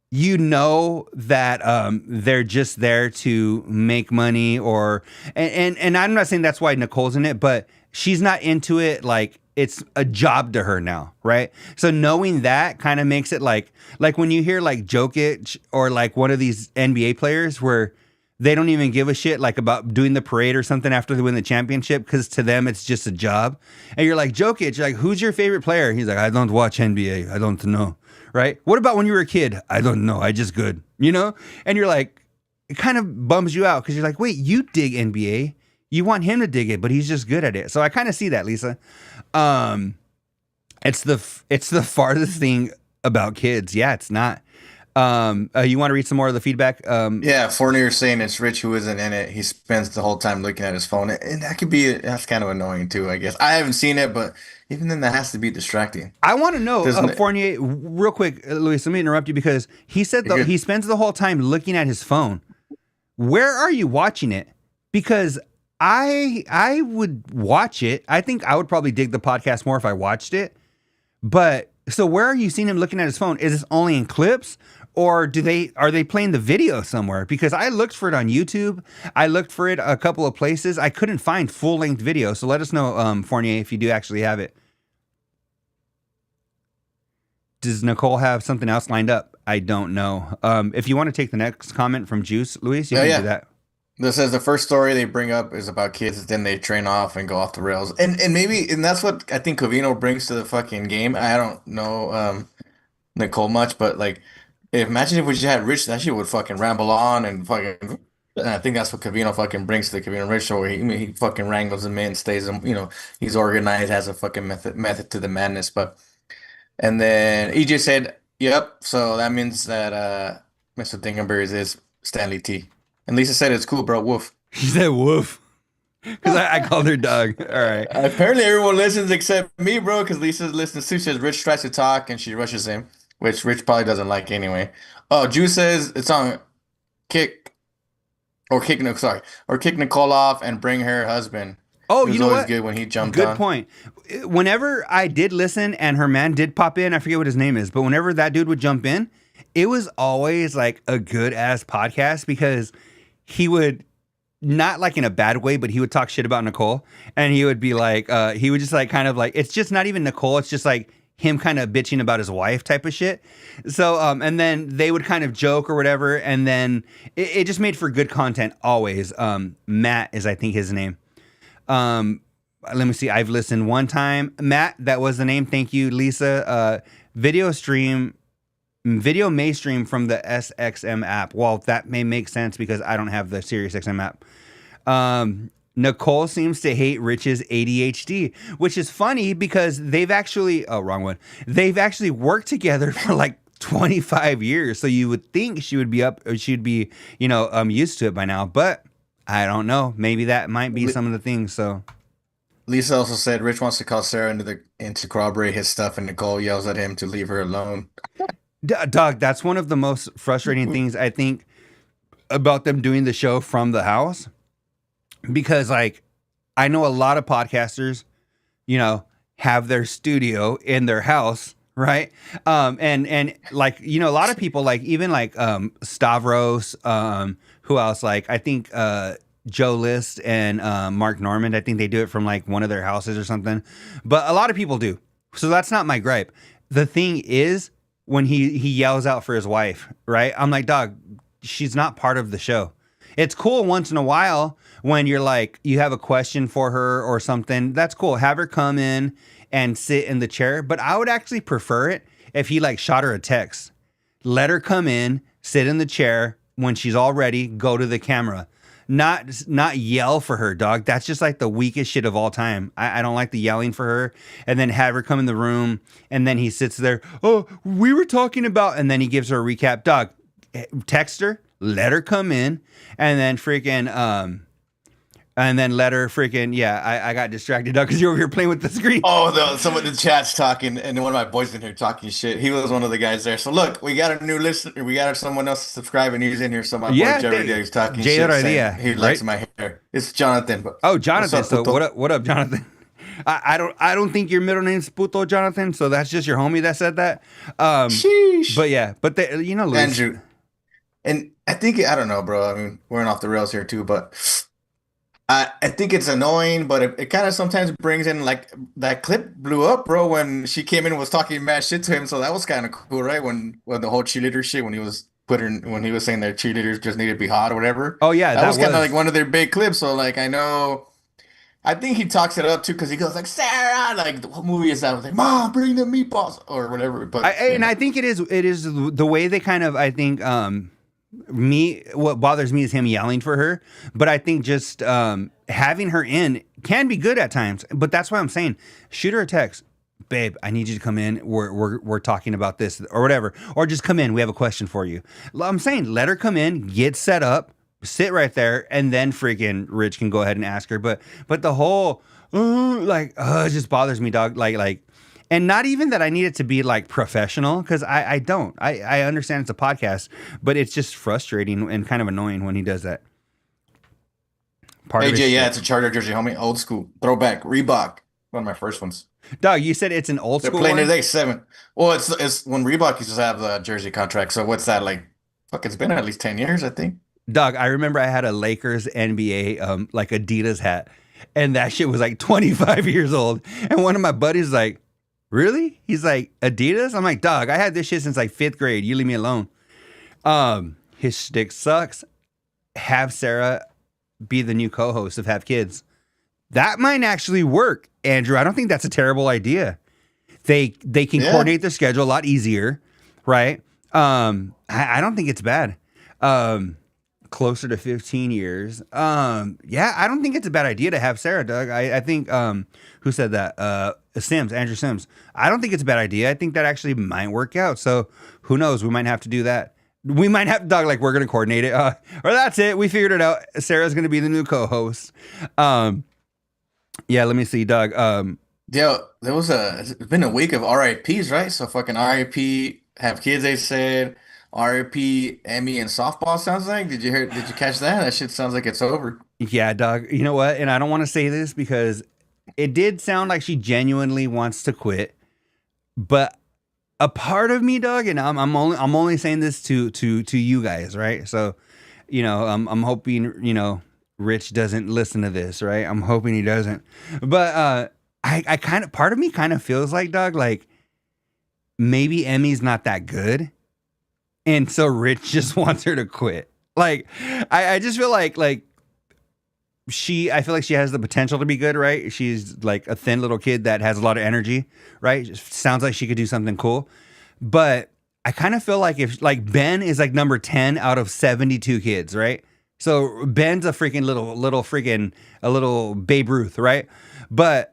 you know that they're just there to make money, and I'm not saying that's why Nicole's in it, but she's not into it like it's a job to her now, right? So knowing that kind of makes it like when you hear like Jokic or like one of these NBA players where they don't even give a shit like about doing the parade or something after they win the championship, because to them it's just a job. And you're like, Jokic, like, who's your favorite player? He's like, I don't watch NBA. I don't know. Right? What about when you were a kid? I don't know. I just good. You know? And you're like, it kind of bums you out because you're like, wait, you dig NBA. You want him to dig it, but he's just good at it. So I kind of see that, Lisa. It's the farthest thing about kids. Yeah, it's not. You want to read some more of the feedback? Yeah, Fournier saying it's Rich who isn't in it. He spends the whole time looking at his phone, and that's kind of annoying too, I guess. I haven't seen it, but even then, that has to be distracting. I want to know, Fournier, real quick, Luis. Let me interrupt you because he said he spends the whole time looking at his phone. Where are you watching it? Because I would watch it. I think I would probably dig the podcast more if I watched it. But so where are you seeing him looking at his phone? Is this only in clips? Or are they playing the video somewhere? Because I looked for it on YouTube. I looked for it a couple of places. I couldn't find full-length video. So let us know, Fournier, if you do actually have it. Does Nicole have something else lined up? I don't know. If you want to take the next comment from Juice, Luis, you can do that. This says the first story they bring up is about kids, then they train off and go off the rails. And that's what I think Covino brings to the fucking game. I don't know Nicole much, but like imagine if we just had Rich, that shit would fucking ramble on and fucking and I think that's what Covino fucking brings to the Covino Rich show where he fucking wrangles them in, stays them, he's organized, has a fucking method to the madness. But and then EJ said, yep, so that means that Mr. Dingenberry's is Stanley T. And Lisa said it's cool, bro. Woof. She said woof. Because I called her dog. All right. Apparently everyone listens except me, bro, because Lisa listens too. She says Rich tries to talk and she rushes him, which Rich probably doesn't like anyway. Oh, Drew says it's on kick kick Nicole off and bring her husband. Oh, It was you know always what? good when he jumped Good on. point. Whenever I did listen and her man did pop in, I forget what his name is, but whenever that dude would jump in, it was always like a good ass podcast because he would not like in a bad way, but he would talk shit about Nicole and he would be like, he would just like kind of like, it's just not even Nicole. It's just like him kind of bitching about his wife type of shit. So, and then they would kind of joke or whatever. And then it just made for good content always. Matt is, I think, his name. Let me see. I've listened one time. Matt, that was the name. Thank you, Lisa. Video may stream from the SXM app. Well, that may make sense because I don't have the SiriusXM app. Nicole seems to hate Rich's ADHD, which is funny because they've actually, wrong one. They've actually worked together for like 25 years. So you would think she'd be, used to it by now, but I don't know. Maybe that might be some of the things. So Lisa also said Rich wants to call Sarah to corroborate his stuff, and Nicole yells at him to leave her alone. Dog, that's one of the most frustrating things I think about them doing the show from the house. Because like, I know a lot of podcasters, have their studio in their house, right? And like, a lot of people like, even like Stavros, who else? Like, I think Joe List and Mark Normand, I think they do it from like one of their houses or something. But a lot of people do. So that's not my gripe. The thing is, when he yells out for his wife, right? I'm like, dog, she's not part of the show. It's cool once in a while when you're like, you have a question for her or something. That's cool. Have her come in and sit in the chair. But I would actually prefer it if he like shot her a text. Let her come in, sit in the chair. When she's all ready, go to the camera. Not yell for her, dog. That's just like the weakest shit of all time. I don't like the yelling for her. And then have her come in the room and then he sits there. Oh, we were talking about, and then he gives her a recap. Dog, text her, let her come in, and then freaking, and then let her freaking, I got distracted, dog, because you're over here playing with the screen. Oh, someone in the chat's talking, and one of my boys in here talking shit. He was one of the guys there. So look, we got a new listener. We got someone else to subscribe, and he's in here. So my boy Jerry is talking shit. Saying he likes my hair. It's Jonathan. But oh, Jonathan. So what up, Jonathan? I don't think your middle name's Puto, Jonathan. So that's just your homie that said that. Sheesh. But yeah, but Luis. Andrew. And I think, I don't know, bro. I mean, we're off the rails here too, but I think it's annoying, but it kind of sometimes brings in, like, that clip blew up, bro, when she came in and was talking mad shit to him. So that was kind of cool, right? When the whole cheerleader shit, when he was saying that cheerleaders just need to be hot or whatever. Oh yeah, that was kind of like one of their big clips. So like, I think he talks it up too because he goes like, Sarah, like, what movie is that? Like, Mom, bring the meatballs or whatever. But I think it is the way they kind of, I think, what bothers me is him yelling for her, but I think just having her in can be good at times. But that's why I'm saying, shoot her a text, babe, I need you to come in. We're talking about this or whatever, or just come in. We have a question for you. I'm saying, let her come in, get set up, sit right there, and then freaking Rich can go ahead and ask her. But the whole it just bothers me, dog. Like. And not even that I need it to be like professional, because I don't. I understand it's a podcast, but it's just frustrating and kind of annoying when he does that. AJ, it's a Charter jersey, homie. Old school. Throwback. Reebok. One of my first ones. Dog, you said it's an old school They're playing one? today, 7. Well, it's when Reebok used to have the jersey contract. So what's that, like? Fuck, it's been at least 10 years, I think. Dog, I remember I had a Lakers NBA like Adidas hat, and that shit was like 25 years old. And one of my buddies like, really? He's like, Adidas? I'm like, dog, I had this shit since like 5th grade. You leave me alone. His shtick sucks. Have Sarah be the new co-host of Have Kids. That might actually work, Andrew. I don't think that's a terrible idea. They can coordinate their schedule a lot easier, right? I don't think it's bad. Closer to 15 years. I don't think it's a bad idea to have Sara, Doug. I think, who said that? Andrew Sims. I don't think it's a bad idea. I think that actually might work out. So who knows? We might have to do that. We might have, Doug, like we're going to coordinate it. Or that's it. We figured it out. Sarah's going to be the new co-host. Yeah, let me see, Doug. It's been a week of RIPs, right? So fucking RIP, Have Kids, they said. RIP, Emmy, and softball sounds like. Did you catch that? That shit sounds like it's over. Yeah, Doug. You know what? And I don't want to say this because it did sound like she genuinely wants to quit. But a part of me, Doug, and I'm only saying this to you guys, right? So, I'm hoping, Rich doesn't listen to this, right? I'm hoping he doesn't. But I kind of, part of me kind of feels like, Doug, like maybe Emmy's not that good. And so Rich just wants her to quit. Like, I just feel like I feel like she has the potential to be good, right? She's like a thin little kid that has a lot of energy, right? Just sounds like she could do something cool. But I kind of feel like if like Ben is like number 10 out of 72 kids, right? So Ben's a freaking little Babe Ruth, right? But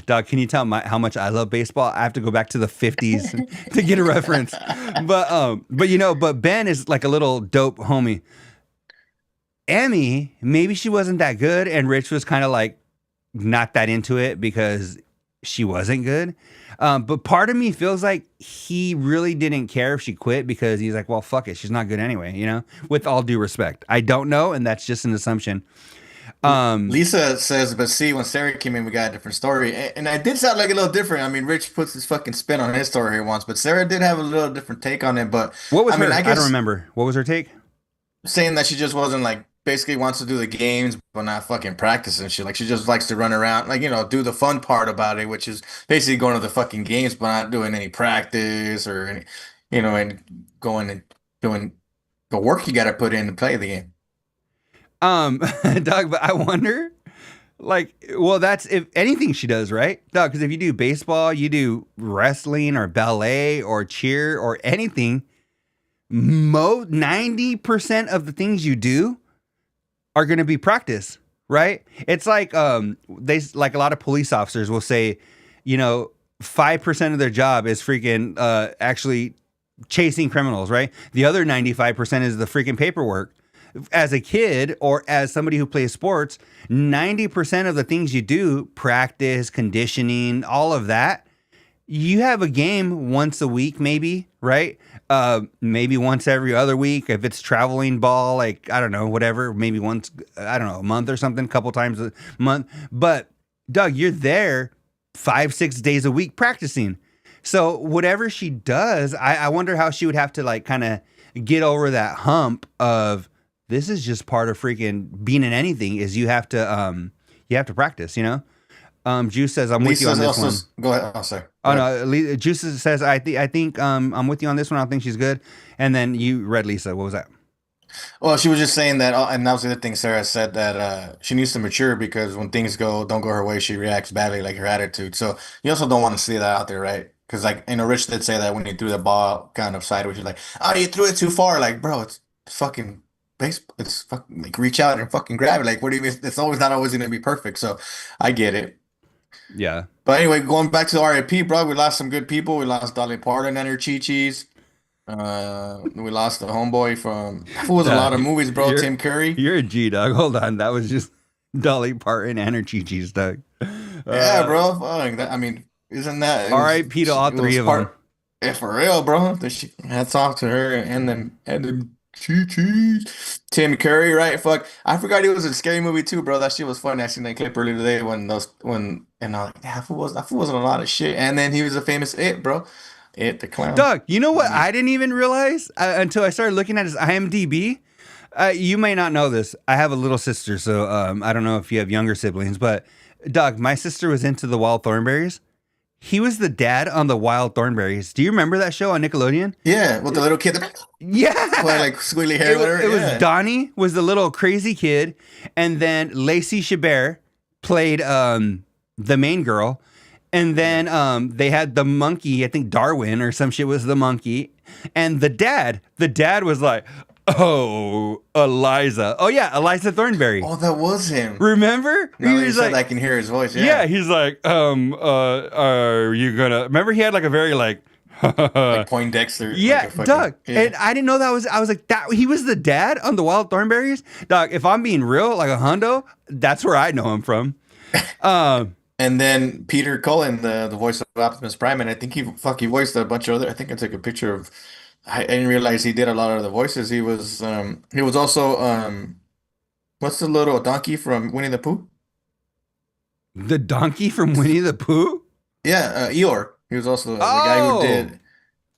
Doc, can you tell how much I love baseball? I have to go back to the 50s to get a reference. But Ben is like a little dope homie. Emmy, maybe she wasn't that good, and Rich was kind of like not that into it because she wasn't good. But part of me feels like he really didn't care if she quit because he's like, well, fuck it, she's not good anyway, with all due respect. I don't know, and that's just an assumption. Lisa says, but see, when Sarah came in, we got a different story. And I did sound like a little different. I mean, Rich puts his fucking spin on his story here once, but Sarah did have a little different take on it. But what was her? I don't remember. What was her take? Saying that she just wasn't like, basically wants to do the games, but not fucking practice and shit. Like, she just likes to run around, like, do the fun part about it, which is basically going to the fucking games, but not doing any practice or any, and going and doing the work you got to put in to play the game. Doug, but I wonder, that's if anything she does, right? Doug, because if you do baseball, you do wrestling or ballet or cheer or anything, 90% of the things you do are going to be practice, right? It's like, they, like a lot of police officers will say, 5% of their job is freaking, actually chasing criminals, right? The other 95% is the freaking paperwork. As a kid or as somebody who plays sports, 90% of the things you do, practice, conditioning, all of that, you have a game once a week, maybe, right? Maybe once every other week. If it's traveling ball, like, I don't know, whatever, maybe once, I don't know, a month or something, a couple times a month. But Doug, you're there 5-6 days a week practicing. So whatever she does, I wonder how she would have to like kind of get over that hump of, this is just part of freaking being in anything is you have to practice, Juice says, I'm with you on this one. Go ahead. Oh, sorry. Oh, no. Juice says, I think I'm with you on this one. I think she's good. And then you read Lisa. What was that? Well, she was just saying that, and that was the other thing Sarah said, that she needs to mature because when things don't go her way, she reacts badly, like her attitude. So you also don't want to see that out there, right? Because, like, Rich did say that when he threw the ball kind of sideways, you're like, oh, you threw it too far. Like, bro, it's fucking baseball. It's fucking like reach out and fucking grab it. Like, what do you mean? It's not always going to be perfect. So I get it. Yeah. But anyway, going back to the RIP, bro, we lost some good people. We lost Dolly Parton and her Chi-Chis. We lost the homeboy from a lot of movies, bro. Tim Curry. You're a G, Doug. Hold on. That was just Dolly Parton and her Chi-Chis, Doug. Yeah, bro. I mean, isn't that R.I.P. to all three of them. Yeah, for real, bro. Hats off to her and the Chi-Chis. Tim Curry, right? Fuck. I forgot he was in a scary movie too, bro. That shit was fun. I seen that clip earlier today when I was like, that fool wasn't a lot of shit. And then he was a famous It, bro. It the clown. Doug, you know what I didn't even realize until I started looking at his IMDb? You may not know this. I have a little sister, so I don't know if you have younger siblings, but Doug, my sister was into the Wild Thornberrys. he was the dad on the Wild Thornberrys. Do you remember that show on Nickelodeon? Yeah, with the little kid. Yeah. Like squiggly hair. It was Donnie was the little crazy kid, and then Lacey Chabert played the main girl, and then they had the monkey. I think Darwin or some shit was the monkey, and the dad was like, oh, Eliza. Oh yeah, Eliza Thornberry. Oh, that was him. Remember? Now that you said, I can hear his voice. Yeah, he's like, are you gonna? Remember, he had like a very like Poindexter. Yeah, Doug. Yeah. And I didn't know that was. I was like, that he was the dad on the Wild Thornberrys. Doug, if I'm being real, like a hundo, that's where I know him from. And then Peter Cullen, the voice of Optimus Prime, and I think he voiced a bunch of other. I think I took a picture of. I didn't realize he did a lot of the voices. He was also what's the little donkey from Winnie the Pooh? The donkey from Winnie the Pooh? Yeah, Eeyore. He was also the guy who did.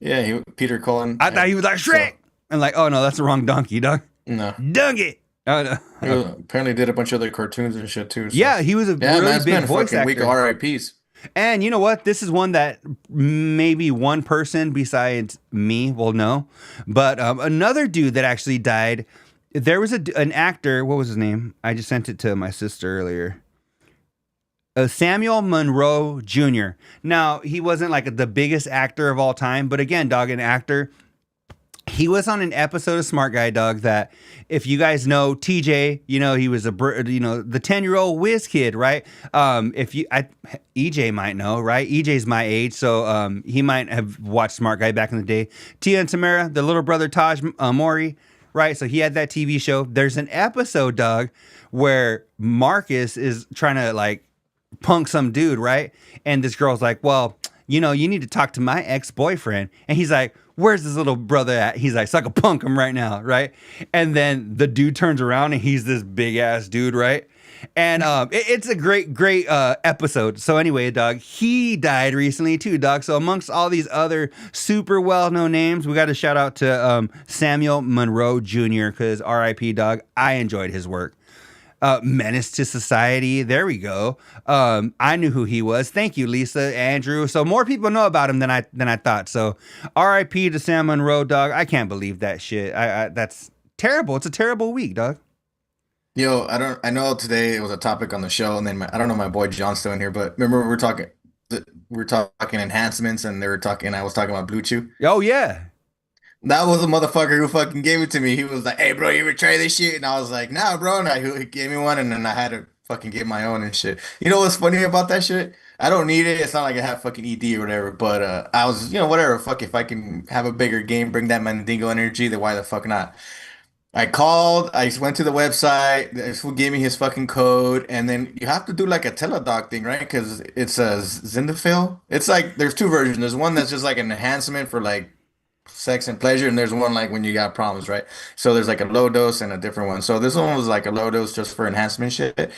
Yeah, Peter Cullen. I thought he was like Shrek. And like, oh no, that's the wrong donkey, Doug. No. Donkey. Oh, no. He apparently did a bunch of other cartoons and shit too. So. Yeah, he was a really big voice actor. Week of RIPs. And you know what? This is one that maybe one person besides me will know. But another dude that actually died, there was an actor. What was his name? I just sent it to my sister earlier. Samuel Monroe Jr. Now, he wasn't like the biggest actor of all time. But again, dog, an actor. He was on an episode of Smart Guy, Dog, that if you guys know TJ, you know, he was the 10-year-old whiz kid, right? EJ might know, right? EJ's my age, so he might have watched Smart Guy back in the day. Tia and Tamara, the little brother Taj Mori, right? So he had that TV show. There's an episode, Dog, where Marcus is trying to like punk some dude, right? And this girl's like, well, you know, you need to talk to my ex-boyfriend. And he's like, where's this little brother at? He's like, so I can punk him right now, right? And then the dude turns around and he's this big ass dude, right? And it's a great episode. So anyway, Dog, he died recently too, Dog. So amongst all these other super well-known names, we got to shout out to Samuel Monroe Jr. because R.I.P. Dog. I enjoyed his work. Menace to Society. There we go. I knew who he was. Thank you, Lisa, Andrew. So more people know about him than I thought. So R.I.P. to Sam Monroe, Dog. I can't believe that shit. That's terrible. It's a terrible week, Dog. Yo, I know today it was a topic on the show, and then I don't know my boy John's still in here, but remember we were talking enhancements, and I was talking about Blue Chew. Oh yeah. That was a motherfucker who fucking gave it to me. He was like, hey, bro, you ever try this shit? And I was like, nah, bro. And he gave me one, and then I had to fucking get my own and shit. You know what's funny about that shit? I don't need it. It's not like I have fucking ED or whatever. But I was, whatever. Fuck, if I can have a bigger game, bring that Mandingo energy, then why the fuck not? I called. I went to the website. This fool gave me his fucking code. And then you have to do like a teledoc thing, right? Because it's a Zindafil. It's like, there's two versions. There's one that's just like an enhancement for like sex and pleasure, and there's one like when you got problems, right? So there's like a low dose and a different one. So this one was like a low dose just for enhancement shit.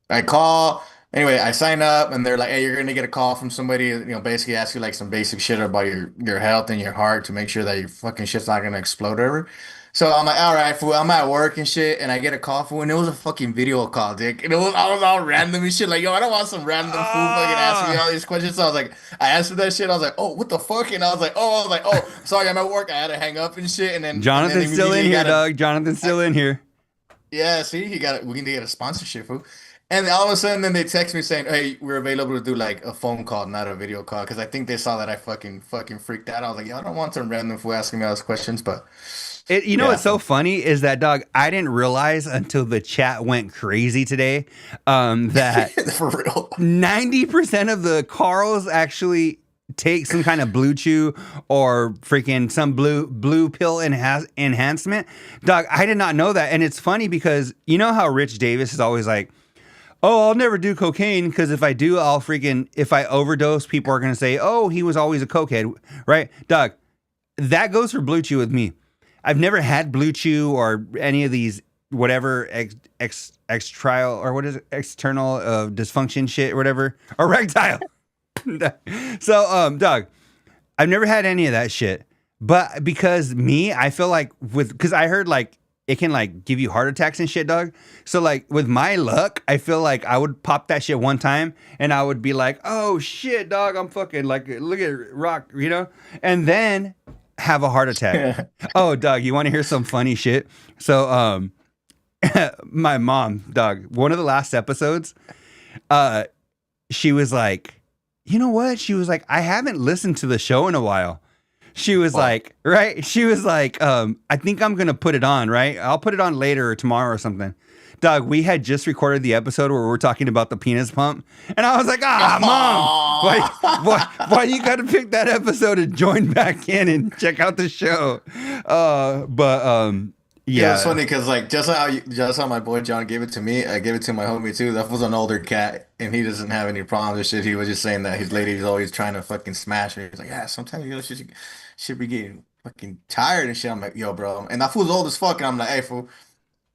I call anyway, I sign up, and they're like, hey, you're gonna get a call from somebody, basically ask you like some basic shit about your health and your heart to make sure that your fucking shit's not gonna explode or whatever. So I'm like, all right, fool, I'm at work and shit, and I get a call, fool, and it was a fucking video call, dick. And I was all random and shit, like, yo, I don't want some random fool fucking asking me all these questions. So I was like, I answered that shit, I was like, oh, what the fuck? And I was like, oh, sorry, I'm at work, I had to hang up and shit, and then Jonathan's still in here, Doug. Jonathan's still in here. Yeah, see, we need to get a sponsorship, fool. And all of a sudden, then they text me saying, hey, we're available to do like a phone call, not a video call, because I think they saw that I fucking freaked out. I was like, yo, I don't want some random fool asking me all those questions, but... What's so funny is that, Dog, I didn't realize until the chat went crazy today that for real 90% of the Carls actually take some kind of Blue Chew or freaking some blue pill enhancement. Dog, I did not know that. And it's funny because you know how Rich Davis is always like, oh, I'll never do cocaine because if I do, if I overdose, people are going to say, oh, he was always a cokehead, right? Dog, that goes for Blue Chew with me. I've never had Blue Chew or any of these whatever external or what is it, external dysfunction shit or whatever, erectile. So, Doug, I've never had any of that shit. But because I feel like because I heard like it can like give you heart attacks and shit, dog. So like with my luck, I feel like I would pop that shit one time and I would be like, oh shit, dog, I'm fucking like, look at rock, you know? And then have a heart attack. Oh, dog, you want to hear some funny shit? So my mom, dog, one of the last episodes, she was like, you know what? She was like, I haven't listened to the show in a while. She was like, right? She was like, I think I'm going to put it on, right? I'll put it on later or tomorrow or something. Dog, we had just recorded the episode where we're talking about the penis pump. And I was like, Mom, why you got to pick that episode and join back in and check out the show? Yeah, it's funny because like just how my boy John gave it to me, I gave it to my homie too. That was an older cat, and he doesn't have any problems with shit. He was just saying that his lady's always trying to fucking smash her. He's like, yeah, sometimes she should be getting fucking tired and shit. I'm like, yo, bro, and that fool's old as fuck, and I'm like, hey, fool.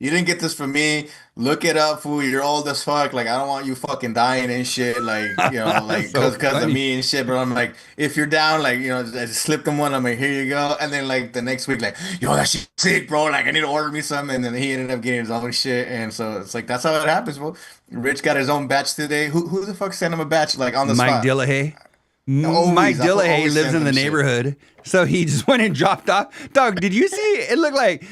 You didn't get this from me. Look it up, fool. You're old as fuck. Like, I don't want you fucking dying and shit. Like, you know, like, because of me and shit. But I'm like, if you're down, like, you know, I just slipped him one. I'm like, here you go. And then, like, the next week, like, yo, that shit's sick, bro. Like, I need to order me something. And then he ended up getting his own shit. And so it's like, that's how it happens, bro. Rich got his own batch today. Who the fuck sent him a batch, like, on the Mike spot? Dillahay. Mike Dillahay lives in the neighborhood, so he just went and dropped off. Dog, did you see it? It looked like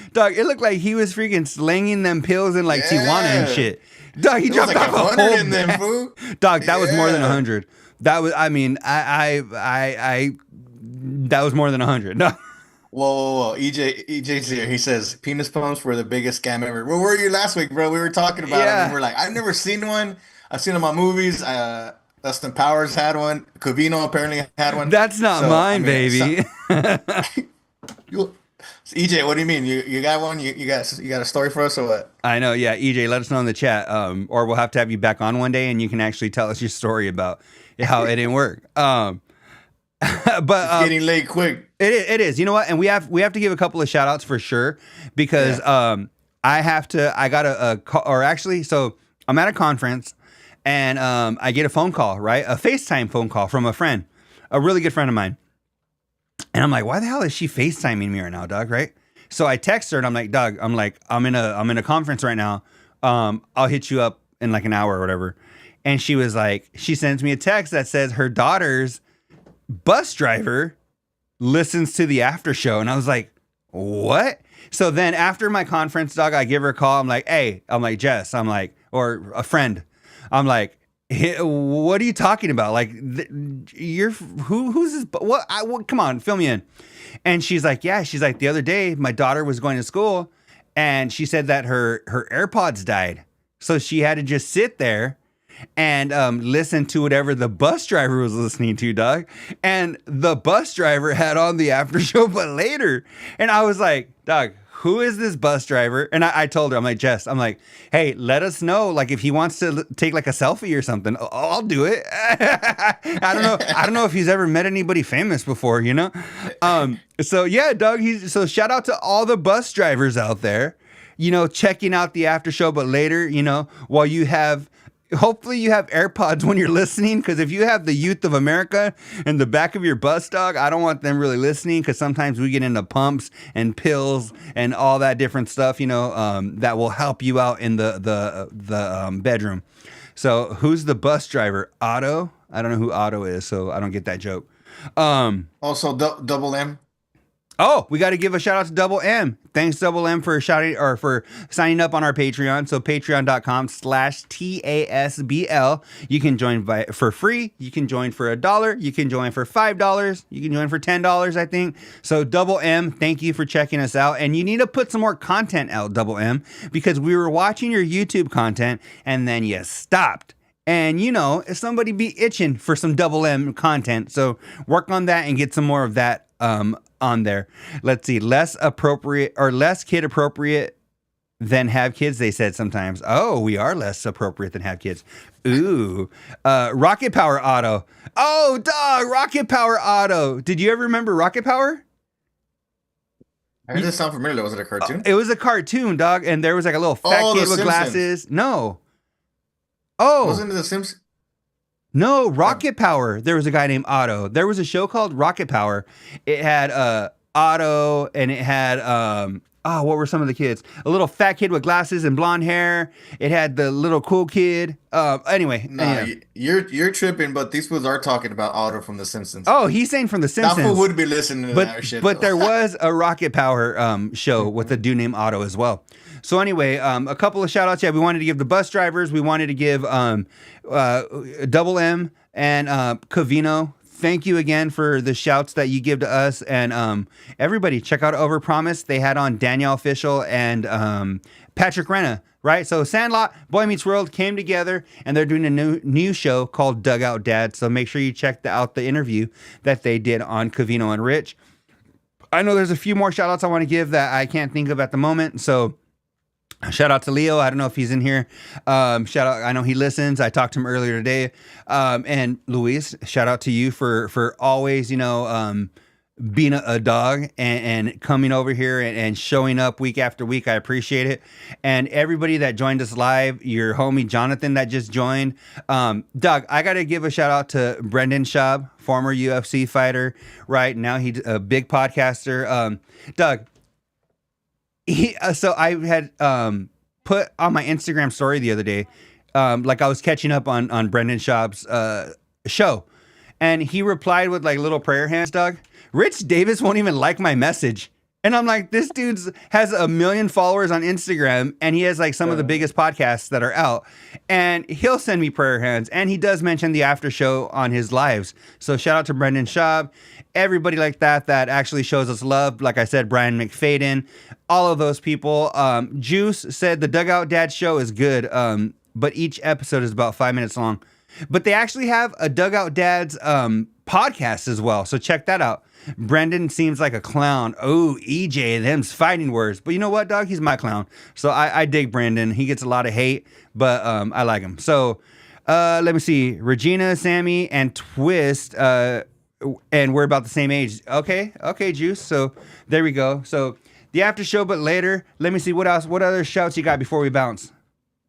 he was freaking slinging them pills in like Tijuana and shit. Dog, he dropped off a whole in them, fool. Dog, that was more than 100. That was, I mean, I that was more than 100. No. Whoa. EJ's here. He says, penis pumps were the biggest scam ever. Where were you last week, bro? We were talking about it. And we're like, I've never seen one. I've seen them on movies. Dustin Powers had one. Covino apparently had one. That's not mine, baby. EJ, what do you mean? You got one? You got a story for us or what? I know, yeah. EJ, let us know in the chat. Or we'll have to have you back on one day and you can actually tell us your story about how it didn't work. But it's getting late quick. It is. You know what? And we have to give a couple of shout outs for sure because so I'm at a conference. And I get a phone call, right? A FaceTime phone call from a friend, a really good friend of mine. And I'm like, why the hell is she FaceTiming me right now, dog? Right? So I text her and I'm like, dog, I'm in a conference right now. I'll hit you up in like an hour or whatever. And she was like, she sends me a text that says her daughter's bus driver listens to the after show. And I was like, what? So then after my conference, dog, I give her a call. I'm like, hey, Jess, or a friend. I'm like, hey, what are you talking about? Like, who's this? What? Come on, fill me in. And she's like, yeah. She's like, the other day, my daughter was going to school, and she said that her AirPods died, so she had to just sit there and listen to whatever the bus driver was listening to, dog. And the bus driver had on the after show, but later, and I was like, dog, who is this bus driver? And I told her, I'm like, Jess, I'm like, hey, let us know, like, if he wants to take like a selfie or something, I'll do it. I don't know if he's ever met anybody famous before, you know? So yeah, dog, so shout out to all the bus drivers out there, you know, checking out the after show, but later, you know, while hopefully you have AirPods when you're listening, because if you have the youth of America in the back of your bus, dog, I don't want them really listening, because sometimes we get into pumps and pills and all that different stuff, you know, that will help you out in the bedroom. So who's the bus driver? Otto? I don't know who Otto is, so I don't get that joke. Also, Double M. Oh, we got to give a shout out to Double M. Thanks, Double M, for for signing up on our Patreon. So patreon.com/TASBL. You can join for free. You can join for $1. You can join for $5. You can join for $10, I think. So Double M, thank you for checking us out. And you need to put some more content out, Double M, because we were watching your YouTube content and then you stopped. And, you know, if somebody be itching for some Double M content. So work on that and get some more of that on there. Let's see. Less appropriate or less kid appropriate than have kids, they said sometimes. Oh, we are less appropriate than have kids. Ooh. Rocket Power Auto. Oh, dog. Rocket Power Auto. Did you ever remember Rocket Power? I heard this sound familiar. Was it a cartoon? It was a cartoon, dog. And there was like a little fat kid with glasses. No. Oh. Wasn't it The Simpsons? No, Rocket Power. There was a guy named Otto. There was a show called Rocket Power. It had Otto and it had what were some of the kids? A little fat kid with glasses and blonde hair. It had the little cool kid. Anyway. You're tripping, but these fools are talking about Otto from The Simpsons. Oh, he's saying from The Simpsons. That fool would be listening to that shit. But though. there was a Rocket Power show with a dude named Otto as well. So anyway, a couple of shout outs. Yeah, we wanted to give the bus drivers. We wanted to give Double M and Covino. Thank you again for the shouts that you give to us. And everybody, check out Overpromise. They had on Danielle Official and Patrick Renna, right? So Sandlot, Boy Meets World came together, and they're doing a new show called Dugout Dad. So make sure you check out the interview that they did on Covino and Rich. I know there's a few more shout outs I want to give that I can't think of at the moment. So shout out to Leo. I don't know if he's in here. Shout out. I know he listens. I talked to him earlier today. And Luis, shout out to you for always, being a dog and coming over here and showing up week after week. I appreciate it. And everybody that joined us live, your homie Jonathan that just joined. Doug, I got to give a shout out to Brendan Schaub, former UFC fighter. Right now, he's a big podcaster. Doug, so I had put on my Instagram story the other day, like I was catching up on Brendan Schaub's show, and he replied with like little prayer hands. Doug, Rich Davis won't even like my message, and I'm like, this dude has 1 million followers on Instagram, and he has like some of the biggest podcasts that are out, and he'll send me prayer hands, and he does mention the after show on his lives. So shout out to Brendan Schaub. Everybody like that actually shows us love. Like I said, Brian McFayden, all of those people. Juice said the Dugout Dad show is good, but each episode is about 5 minutes long. But they actually have a Dugout Dad's podcast as well, so check that out. Brendan seems like a clown. Oh, EJ, them's fighting words. But you know what, dog? He's my clown. So I dig Brendan. He gets a lot of hate, but I like him. So let me see. Regina, Sammy, and Twist, and we're about the same age. Okay, Juice. So there we go. So the after show, but later. Let me see what else. What other shouts you got before we bounce?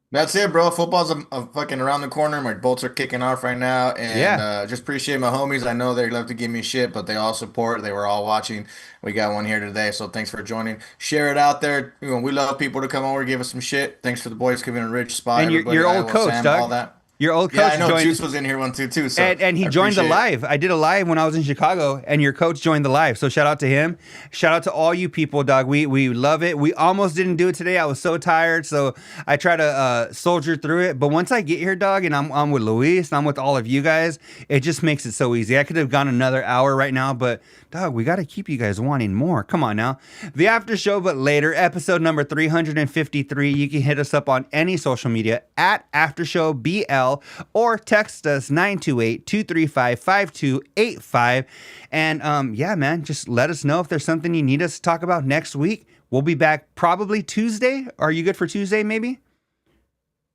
That's it, bro. Football's fucking around the corner. My bolts are kicking off right now, and just appreciate my homies. I know they love to give me shit, but they all support. They were all watching. We got one here today, so thanks for joining. Share it out there. We love people to come over, give us some shit. Thanks for the boys coming in, Rich, Spot, and your old coach, Sam, Doug. all that. Your old coach. Yeah, I know joined, Juice was in here one too. So and he joined the live. I did a live when I was in Chicago, and your coach joined the live. So shout out to him. Shout out to all you people, dog. We love it. We almost didn't do it today. I was so tired, so I try to soldier through it. But once I get here, dog, and I'm with Luis, and I'm with all of you guys, it just makes it so easy. I could have gone another hour right now, but dog, we got to keep you guys wanting more. Come on now. The after show, but later, episode number 353. You can hit us up on any social media at AftershowBL or text us 928-235-5285. And yeah, man, just let us know if there's something you need us to talk about next week. We'll be back probably Tuesday. Are you good for Tuesday, maybe?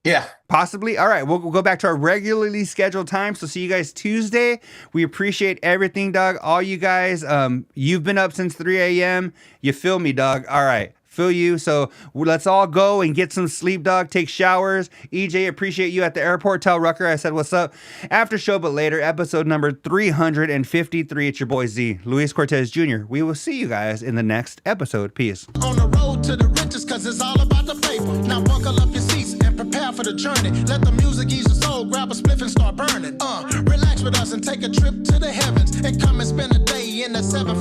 Yeah. Possibly. All right. We'll go back to our regularly scheduled time. So see you guys Tuesday. We appreciate everything, dog. All you guys, you've been up since 3 a.m. You feel me, dog. All right. Feel you. So let's all go and get some sleep, dog. Take showers. EJ, appreciate you at the airport. Tell Rucker I said what's up. After show, but later, episode number 353. It's your boy Z, Luis Cortez Jr. We will see you guys in the next episode. Peace. On the road to the riches, cause it's all about the paper. Now buckle up your seats and prepare for the journey. Let the music ease your soul, grab a spliff and start burning. Relax with us and take a trip to the heavens and come and spend a day in the 7